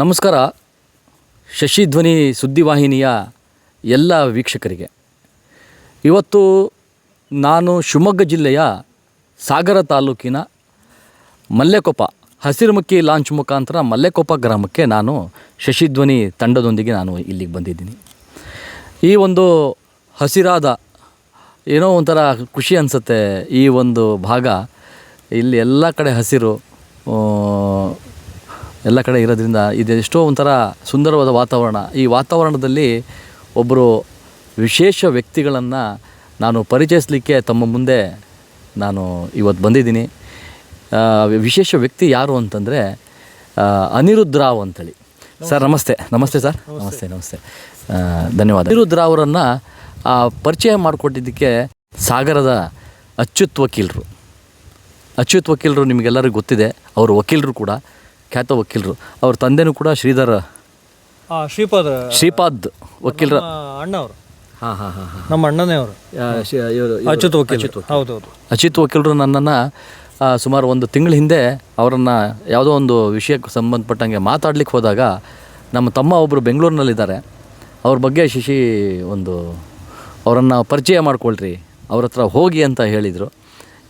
ನಮಸ್ಕಾರ. ಶಶಿಧ್ವನಿ ಸುದ್ದಿವಾಹಿನಿಯ ಎಲ್ಲ ವೀಕ್ಷಕರಿಗೆ ಇವತ್ತು ನಾನು ಶಿವಮೊಗ್ಗ ಜಿಲ್ಲೆಯ ಸಾಗರ ತಾಲೂಕಿನ ಮಲ್ಲೆಕೊಪ್ಪ ಹಸಿರುಮಕ್ಕಿ ಲಾಂಚ್ ಮುಖಾಂತರ ಮಲ್ಲೆಕೊಪ್ಪ ಗ್ರಾಮಕ್ಕೆ ನಾನು ಶಶಿಧ್ವನಿ ತಂಡದೊಂದಿಗೆ ನಾನು ಇಲ್ಲಿಗೆ ಬಂದಿದ್ದೀನಿ. ಈ ಒಂದು ಹಸಿರಾದ ಏನೋ ಒಂಥರ ಖುಷಿ ಅನಿಸುತ್ತೆ. ಈ ಒಂದು ಭಾಗ ಇಲ್ಲಿ ಎಲ್ಲ ಕಡೆ ಹಸಿರು ಎಲ್ಲ ಕಡೆ ಇರೋದ್ರಿಂದ ಇದೆಷ್ಟೋ ಒಂಥರ ಸುಂದರವಾದ ವಾತಾವರಣ. ಈ ವಾತಾವರಣದಲ್ಲಿ ಒಬ್ಬರು ವಿಶೇಷ ವ್ಯಕ್ತಿಗಳನ್ನು ನಾನು ಪರಿಚಯಿಸಲಿಕ್ಕೆ ತಮ್ಮ ಮುಂದೆ ನಾನು ಇವತ್ತು ಬಂದಿದ್ದೀನಿ. ವಿಶೇಷ ವ್ಯಕ್ತಿ ಯಾರು ಅಂತಂದರೆ ಅನಿರುದ್ಧ ರಾವ್ ಅಂತೇಳಿ. ಸರ್ ನಮಸ್ತೆ. ನಮಸ್ತೆ ಸರ್. ನಮಸ್ತೆ. ಧನ್ಯವಾದ. ಅನಿರುದ್ಧ ರಾವ್ರನ್ನು ಪರಿಚಯ ಮಾಡಿಕೊಟ್ಟಿದ್ದಕ್ಕೆ ಸಾಗರದ ಅಚ್ಯುತ್ ವಕೀಲರು ನಿಮಗೆಲ್ಲರಿಗೂ ಗೊತ್ತಿದೆ. ಅವರು ವಕೀಲರು ಕೂಡ, ಖ್ಯಾತ ವಕೀಲರು. ಅವ್ರ ತಂದೆನೂ ಕೂಡ ಶ್ರೀಪಾದ್ ವಕೀಲರ ಅಣ್ಣವರು. ನಮ್ಮ ಅಣ್ಣನೇ ಅವರು ಅಚ್ಯುತ್ ವಕೀಲರು ನನ್ನನ್ನು ಸುಮಾರು ಒಂದು ತಿಂಗಳ ಹಿಂದೆ ಅವರನ್ನು ಯಾವುದೋ ಒಂದು ವಿಷಯಕ್ಕೆ ಸಂಬಂಧಪಟ್ಟಂಗೆ ಮಾತಾಡ್ಲಿಕ್ಕೆ ಹೋದಾಗ ನಮ್ಮ ತಮ್ಮ ಒಬ್ಬರು ಬೆಂಗಳೂರಿನಲ್ಲಿದ್ದಾರೆ, ಅವ್ರ ಬಗ್ಗೆ ಶಶಿ ಅವರನ್ನು ಪರಿಚಯ ಮಾಡಿಕೊಳ್ರಿ, ಅವ್ರ ಹತ್ರ ಹೋಗಿ ಅಂತ ಹೇಳಿದರು.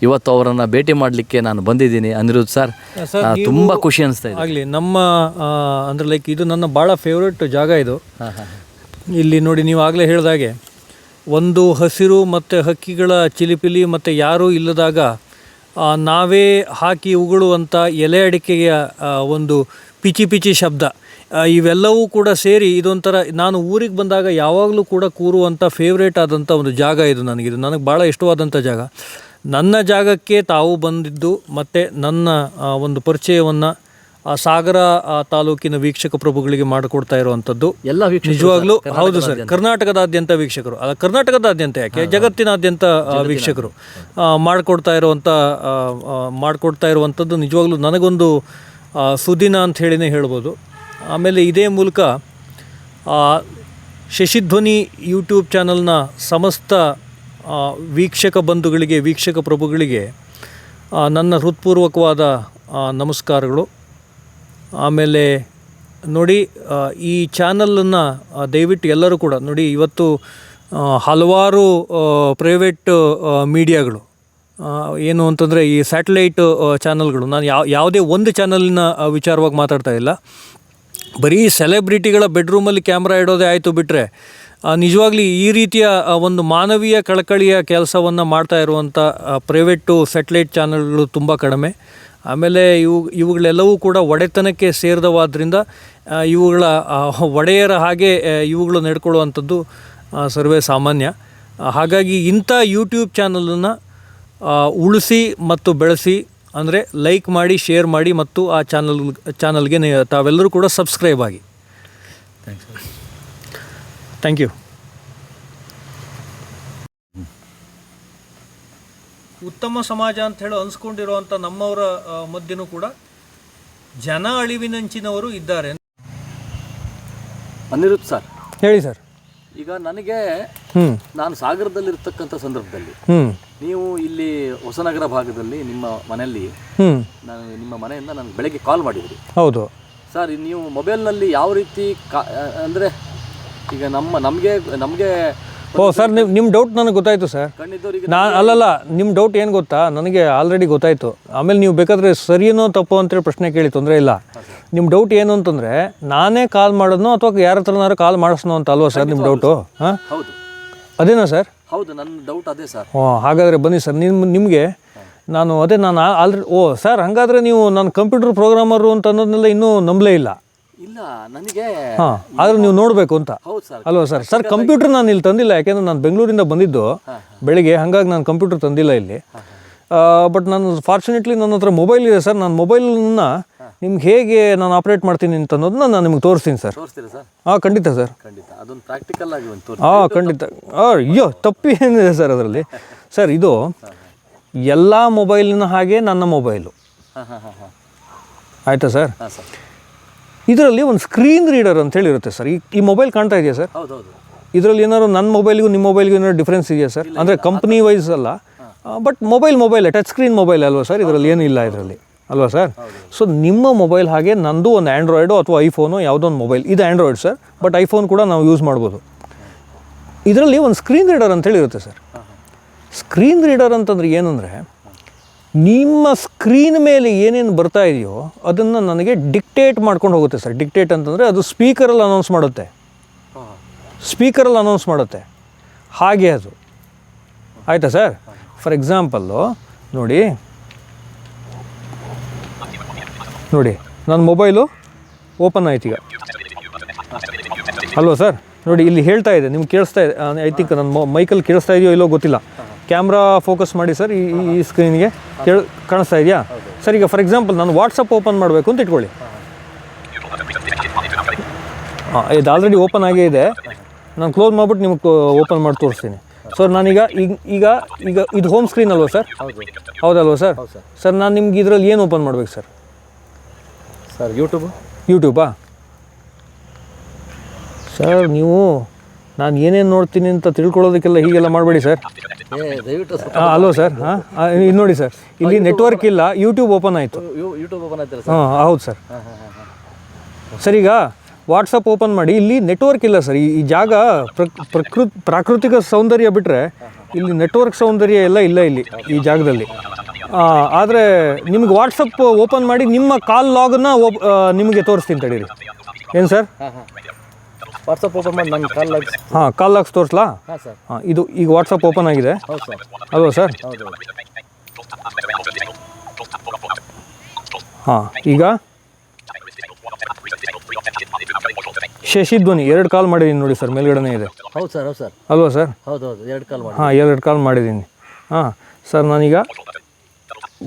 ಇವತ್ತು ಅವರನ್ನು ಭೇಟಿ ಮಾಡಲಿಕ್ಕೆ ನಾನು ಬಂದಿದ್ದೀನಿ. ಅನಿರುದ್ಧ ಸರ್, ತುಂಬ ಖುಷಿ ಅನಿಸ್ತಾ ಇದೆ. ಆಗಲಿ ನಮ್ಮ ಅಂದರೆ ಲೈಕ್ ಇದು ನನ್ನ ಭಾಳ ಫೇವ್ರೆಟ್ ಜಾಗ ಇದು. ಇಲ್ಲಿ ನೋಡಿ, ನೀವು ಆಗಲೇ ಹೇಳಿದಾಗೆ ಒಂದು ಹಸಿರು ಮತ್ತು ಹಕ್ಕಿಗಳ ಚಿಲಿಪಿಲಿ ಮತ್ತು ಯಾರೂ ಇಲ್ಲದಾಗ ನಾವೇ ಹಾಕಿ ಉಗುಳುವಂಥ ಎಲೆ ಅಡಿಕೆಯ ಒಂದು ಪಿಚಿ ಶಬ್ದ, ಇವೆಲ್ಲವೂ ಕೂಡ ಸೇರಿ ಇದೊಂಥರ ನಾನು ಊರಿಗೆ ಬಂದಾಗ ಯಾವಾಗಲೂ ಕೂಡ ಕೂರುವಂಥ ಫೇವ್ರೇಟ್ ಆದಂಥ ಒಂದು ಜಾಗ ಇದು. ನನಗೆ ಭಾಳ ಇಷ್ಟವಾದಂಥ ಜಾಗ. ನನ್ನ ಜಾಗಕ್ಕೆ ತಾವು ಬಂದಿದ್ದು ಮತ್ತು ನನ್ನ ಒಂದು ಪರಿಚಯವನ್ನು ಸಾಗರ ತಾಲೂಕಿನ ವೀಕ್ಷಕ ಪ್ರಭುಗಳಿಗೆ ಮಾಡಿಕೊಡ್ತಾ ಇರುವಂಥದ್ದು ಎಲ್ಲ ನಿಜವಾಗ್ಲೂ ಹೌದು ಸರ್. ಕರ್ನಾಟಕದಾದ್ಯಂತ ವೀಕ್ಷಕರು, ಕರ್ನಾಟಕದಾದ್ಯಂತ ಯಾಕೆ ಜಗತ್ತಿನಾದ್ಯಂತ ವೀಕ್ಷಕರು ಮಾಡಿಕೊಡ್ತಾ ಇರುವಂಥದ್ದು ನಿಜವಾಗ್ಲೂ ನನಗೊಂದು ಸುದಿನ ಅಂತ ಹೇಳಿನೇ ಹೇಳ್ಬೋದು. ಆಮೇಲೆ ಇದೇ ಮೂಲಕ ಶಶಿಧ್ವನಿ ಯೂಟ್ಯೂಬ್ ಚಾನಲ್ನ ಸಮಸ್ತ ವೀಕ್ಷಕ ಬಂಧುಗಳಿಗೆ, ವೀಕ್ಷಕ ಪ್ರಭುಗಳಿಗೆ ನನ್ನ ಹೃತ್ಪೂರ್ವಕವಾದ ನಮಸ್ಕಾರಗಳು. ಆಮೇಲೆ ನೋಡಿ, ಈ ಚಾನಲನ್ನು ದಯವಿಟ್ಟು ಎಲ್ಲರೂ ಕೂಡ ನೋಡಿ. ಇವತ್ತು ಹಲವಾರು ಪ್ರೈವೇಟ್ ಮೀಡಿಯಾಗಳು ಏನು ಅಂತಂದರೆ ಈ ಸ್ಯಾಟಲೈಟ್ ಚಾನಲ್ಗಳು, ನಾನು ಯಾವುದೇ ಒಂದು ಚಾನಲಿನ ವಿಚಾರವಾಗಿ ಮಾತಾಡ್ತಾ ಇಲ್ಲ. ಬರೀ ಸೆಲೆಬ್ರಿಟಿಗಳ ಬೆಡ್ರೂಮಲ್ಲಿ ಕ್ಯಾಮ್ರಾ ಇಡೋದೇ ಆಯಿತು ಬಿಟ್ಟರೆ ನಿಜವಾಗ್ಲಿ ಈ ರೀತಿಯ ಒಂದು ಮಾನವೀಯ ಕಳಕಳಿಯ ಕೆಲಸವನ್ನು ಮಾಡ್ತಾ ಇರುವಂಥ ಪ್ರೈವೇಟು ಸ್ಯಾಟಲೈಟ್ ಚಾನಲ್ಗಳು ತುಂಬ ಕಡಿಮೆ. ಆಮೇಲೆ ಇವುಗಳೆಲ್ಲವೂ ಕೂಡ ಒಡೆತನಕ್ಕೆ ಸೇರಿದವಾದ್ರಿಂದ ಇವುಗಳ ಒಡೆಯರ ಹಾಗೆ ಇವುಗಳು ನಡ್ಕೊಳ್ಳುವಂಥದ್ದು ಸರ್ವೇ ಸಾಮಾನ್ಯ. ಹಾಗಾಗಿ ಇಂಥ ಯೂಟ್ಯೂಬ್ ಚಾನಲನ್ನು ಉಳಿಸಿ ಮತ್ತು ಬೆಳೆಸಿ, ಅಂದರೆ ಲೈಕ್ ಮಾಡಿ, ಶೇರ್ ಮಾಡಿ ಮತ್ತು ಆ ಚಾನಲ್ಗೆ ತಾವೆಲ್ಲರೂ ಕೂಡ ಸಬ್ಸ್ಕ್ರೈಬ್ ಆಗಿ. Thank you. ಉತ್ತಮ ಸಮಾಜ ಅಂತ ಹೇಳಿ ಅನ್ಸ್ಕೊಂಡಿರುವಂಥ ನಮ್ಮವರ ಮಧ್ಯನೂ ಕೂಡ ಜನ ಅಳಿವಿನಂಚಿನವರು ಇದ್ದಾರೆ. ಅನಿರುದ್ಧ ಸರ್, ಹೇಳಿ ಸರ್. ಈಗ ನನಗೆ ನಾನು ಸಾಗರದಲ್ಲಿರ್ತಕ್ಕಂಥ ಸಂದರ್ಭದಲ್ಲಿ ನೀವು ಇಲ್ಲಿ ಹೊಸನಗರ ಭಾಗದಲ್ಲಿ ನಿಮ್ಮ ಮನೆಯಲ್ಲಿ ನಾನು ನಿಮ್ಮ ಮನೆಯಿಂದ ನನಗೆ ಬೆಳಗ್ಗೆ ಕಾಲ್ ಮಾಡಿದ್ರಿ. ಹೌದು ಸರ್. ನೀವು ಮೊಬೈಲ್ನಲ್ಲಿ ಯಾವ ರೀತಿ ಅಂದರೆ ಈಗ ನಮಗೆ ಸರ್, ನಿಮ್ಮ ಡೌಟ್ ನನಗೆ ಗೊತ್ತಾಯಿತು ಸರ್. ಅಲ್ಲಲ್ಲ, ನಿಮ್ಮ ಡೌಟ್ ಏನು ಗೊತ್ತಾ, ನನಗೆ ಆಲ್ರೆಡಿ ಗೊತ್ತಾಯಿತು. ಆಮೇಲೆ ನೀವು ಬೇಕಾದರೆ ಸರಿಯೇನೋ ತಪ್ಪು ಅಂತೇಳಿ ಪ್ರಶ್ನೆ ಕೇಳಿ ತೊಂದರೆ ಇಲ್ಲ. ನಿಮ್ಮ ಡೌಟ್ ಏನು ಅಂತಂದರೆ ನಾನೇ ಕಾಲ್ ಮಾಡೋದು ಅಥವಾ ಯಾರ ಹತ್ರನಾರು ಕಾಲ್ ಮಾಡಿಸ್ನೋ ಅಂತ ಅಲ್ವಾ ಸರ್ ನಿಮ್ಮ ಡೌಟು? ಹಾಂ, ಹೌದು, ಅದೇನಾ ಸರ್? ಹೌದು, ನನ್ನ ಡೌಟ್ ಅದೇ ಸರ್. ಹಾಗಾದರೆ ಬನ್ನಿ ಸರ್, ನಿಮಗೆ ನಾನು ಆಲ್ರೆಡಿ ಸರ್, ಹಾಗಾದರೆ ನೀವು ನಾನು ಕಂಪ್ಯೂಟರ್ ಪ್ರೋಗ್ರಾಮರು ಅಂತ ಅನ್ನೋದನ್ನೆಲ್ಲ ಇನ್ನೂ ನಂಬಲೇ ಇಲ್ಲ. ಇಲ್ಲ, ನನಗೆ ಆದ್ರೆ ನೀವು ನೋಡಬೇಕು ಅಂತ ಅಲ್ವಾ ಸರ್? ಸರ್, ಕಂಪ್ಯೂಟರ್ ನಾನು ಇಲ್ಲಿ ತಂದಿಲ್ಲ, ಯಾಕೆಂದ್ರೆ ನಾನು ಬೆಂಗಳೂರಿಂದ ಬಂದಿದ್ದು ಬೆಳಿಗ್ಗೆ, ಹಾಗಾಗಿ ನಾನು ಕಂಪ್ಯೂಟರ್ ತಂದಿಲ್ಲ ಇಲ್ಲಿ. ಬಟ್ ನಾನು ಫಾರ್ಚುನೇಟ್ಲಿ ನನ್ನ ಹತ್ರ ಮೊಬೈಲ್ ಇದೆ ಸರ್. ನಾನು ಮೊಬೈಲನ್ನ ನಿಮ್ಗೆ ಹೇಗೆ ನಾನು ಆಪ್ರೇಟ್ ಮಾಡ್ತೀನಿ ಅಂತ ಅನ್ನೋದನ್ನ ನಾನು ನಿಮ್ಗೆ ತೋರಿಸ್ತೀನಿ ಸರ್. ಖಂಡಿತ ಸರ್, ಖಂಡಿತ. ಅಯ್ಯೋ, ತಪ್ಪು ಏನಿದೆ ಸರ್ ಅದರಲ್ಲಿ? ಸರ್, ಇದು ಎಲ್ಲ ಮೊಬೈಲಿನ ಹಾಗೆ ನನ್ನ ಮೊಬೈಲು, ಆಯಿತಾ ಸರ್? ಇದರಲ್ಲಿ ಒಂದು ಸ್ಕ್ರೀನ್ ರೀಡರ್ ಅಂತ ಹೇಳಿರುತ್ತೆ ಸರ್. ಈ ಮೊಬೈಲ್ ಕಾಣ್ತಾ ಇದೆಯಾ ಸರ್? ಇದರಲ್ಲಿ ಏನಾದ್ರು ನನ್ನ ಮೊಬೈಲ್ಗೂ ನಿಮ್ಮ ಮೊಬೈಲ್ಗೂ ಏನಾದ್ರು ಡಿಫ್ರೆನ್ಸ್ ಇದೆಯಾ ಸರ್? ಅಂದರೆ ಕಂಪ್ನಿ ವೈಸ್ ಅಲ್ಲ, but mobile touch screen mobile ಅಲ್ವಾ ಸರ್? ಇದರಲ್ಲಿ ಏನೂ ಇಲ್ಲ ಇದರಲ್ಲಿ. ಅಲ್ವಾ ಸರ್? ಸೊ ನಿಮ್ಮ ಮೊಬೈಲ್ ಹಾಗೆ ನಂದು ಒಂದು ಆ್ಯಂಡ್ರಾಯ್ಡು ಅಥವಾ ಐಫೋನು ಯಾವುದೋ ಒಂದು ಮೊಬೈಲ್, ಇದು ಆ್ಯಂಡ್ರಾಯ್ಡ್ ಸರ್, ಬಟ್ ಐಫೋನ್ ಕೂಡ ನಾವು ಯೂಸ್ ಮಾಡ್ಬೋದು. ಇದರಲ್ಲಿ ಒಂದು ಸ್ಕ್ರೀನ್ ರೀಡರ್ ಅಂತೇಳಿ ಇರುತ್ತೆ ಸರ್. ಸ್ಕ್ರೀನ್ ರೀಡರ್ ಅಂತಂದರೆ ಏನಂದರೆ, ನಿಮ್ಮ ಸ್ಕ್ರೀನ್ ಮೇಲೆ ಏನೇನು ಬರ್ತಾ ಇದೆಯೋ ಅದನ್ನು ನನಗೆ ಡಿಕ್ಟೇಟ್ ಮಾಡ್ಕೊಂಡು ಹೋಗುತ್ತೆ ಸರ್. ಡಿಕ್ಟೇಟ್ ಅಂತಂದರೆ ಅದು ಸ್ಪೀಕರಲ್ಲಿ ಅನೌನ್ಸ್ ಮಾಡುತ್ತೆ, ಹಾಗೆ ಅದು. ಆಯಿತಾ ಸರ್? ಫಾರ್ ಎಕ್ಸಾಂಪಲ್ಲು ನೋಡಿ ನನ್ನ ಮೊಬೈಲು ಓಪನ್ ಆಯ್ತು ಈಗ, ಅಲ್ವಾ ಸರ್? ನೋಡಿ ಇಲ್ಲಿ ಹೇಳ್ತಾ ಇದೆ, ನಿಮ್ಗೆ ಕೇಳಿಸ್ತಾ ಇದೆ, ಐ ಥಿಂಕ್ ನನ್ನ ಮೈಕಲ್ಲಿ ಕೇಳಿಸ್ತಾ ಇದೆಯೋ ಇಲ್ಲೋ ಗೊತ್ತಿಲ್ಲ. ಕ್ಯಾಮ್ರಾ ಫೋಕಸ್ ಮಾಡಿ ಸರ್, ಈ ಸ್ಕ್ರೀನ್ಗೆ ಕಾಣಿಸ್ತಾ ಇದೆಯಾ ಸರ್? ಈಗ ಫಾರ್ ಎಕ್ಸಾಂಪಲ್ ನಾನು ವಾಟ್ಸಪ್ ಓಪನ್ ಮಾಡಬೇಕು ಅಂತ ಇಟ್ಕೊಳ್ಳಿ. ಇದು ಆಲ್ರೆಡಿ ಓಪನ್ ಆಗೇ ಇದೆ, ನಾನು ಕ್ಲೋಸ್ ಮಾಡಿಬಿಟ್ಟು ನಿಮಗೆ ಓಪನ್ ಮಾಡಿ ತೋರಿಸ್ತೀನಿ. ಸರ್ ನಾನೀಗ ಈಗ ಇದು ಹೋಮ್ ಸ್ಕ್ರೀನ್ ಅಲ್ವಾ ಸರ್? ಹೌದಲ್ವಾ ಸರ್? ಸರ್ ನಾನು ನಿಮ್ಗೆ ಇದರಲ್ಲಿ ಏನು ಓಪನ್ ಮಾಡ್ಬೇಕು ಸರ್? ಯೂಟ್ಯೂಬಾ ಸರ್? ನೀವು ನಾನು ಏನೇನು ನೋಡ್ತೀನಿ ಅಂತ ತಿಳ್ಕೊಳ್ಳೋದಕ್ಕೆಲ್ಲ ಹೀಗೆಲ್ಲ ಮಾಡಬೇಡಿ ಸರ್. ಅಲ್ವಾ ಸರ್? ಇದು ನೋಡಿ ಸರ್, ಇಲ್ಲಿ ನೆಟ್ವರ್ಕ್ ಇಲ್ಲ, ಯೂಟ್ಯೂಬ್ ಓಪನ್ ಆಯಿತು. ಹೌದು ಸರ್. ಸರ್ ಈಗ ವಾಟ್ಸಪ್ ಓಪನ್ ಮಾಡಿ, ಇಲ್ಲಿ ನೆಟ್ವರ್ಕ್ ಇಲ್ಲ ಸರ್. ಈ ಜಾಗ ಪ್ರಾಕೃತಿಕ ಸೌಂದರ್ಯ ಬಿಟ್ಟರೆ ಇಲ್ಲಿ ನೆಟ್ವರ್ಕ್ ಸೌಂದರ್ಯ ಎಲ್ಲ ಇಲ್ಲ ಇಲ್ಲಿ ಈ ಜಾಗದಲ್ಲಿ. ಆದರೆ ನಿಮ್ಗೆ ವಾಟ್ಸಪ್ ಓಪನ್ ಮಾಡಿ ನಿಮ್ಮ ಕಾಲ್ ಲಾಗನ್ನು ನಿಮಗೆ ತೋರಿಸ್ತೀನಿ ತಡೀರಿ. ಏನು ಸರ್? ವಾಟ್ಸಪ್ ಓಪನ್ ಮಾಡಿ ನನ್ನ ಕಾಲ್ ಲಾಗ್ಸ್ ತೋರಿಸ್ಲಾ? ಇದು ಈಗ ವಾಟ್ಸಪ್ ಓಪನ್ ಆಗಿದೆ ಅಲ್ವಾ ಸರ್? ಈಗ ಶಶಿಧ್ವನಿ 2 ಕಾಲ್ ಮಾಡಿದ್ದೀನಿ ನೋಡಿ ಸರ್, ಮೇಲ್ಗಡೆನೇ ಇದೆ. ಹೌದು ಸರ್ ಅಲ್ವಾ ಸರ್? 2 ಕಾಲ್ ಮಾಡಿದ್ದೀನಿ. ಸರ್ ನಾನೀಗ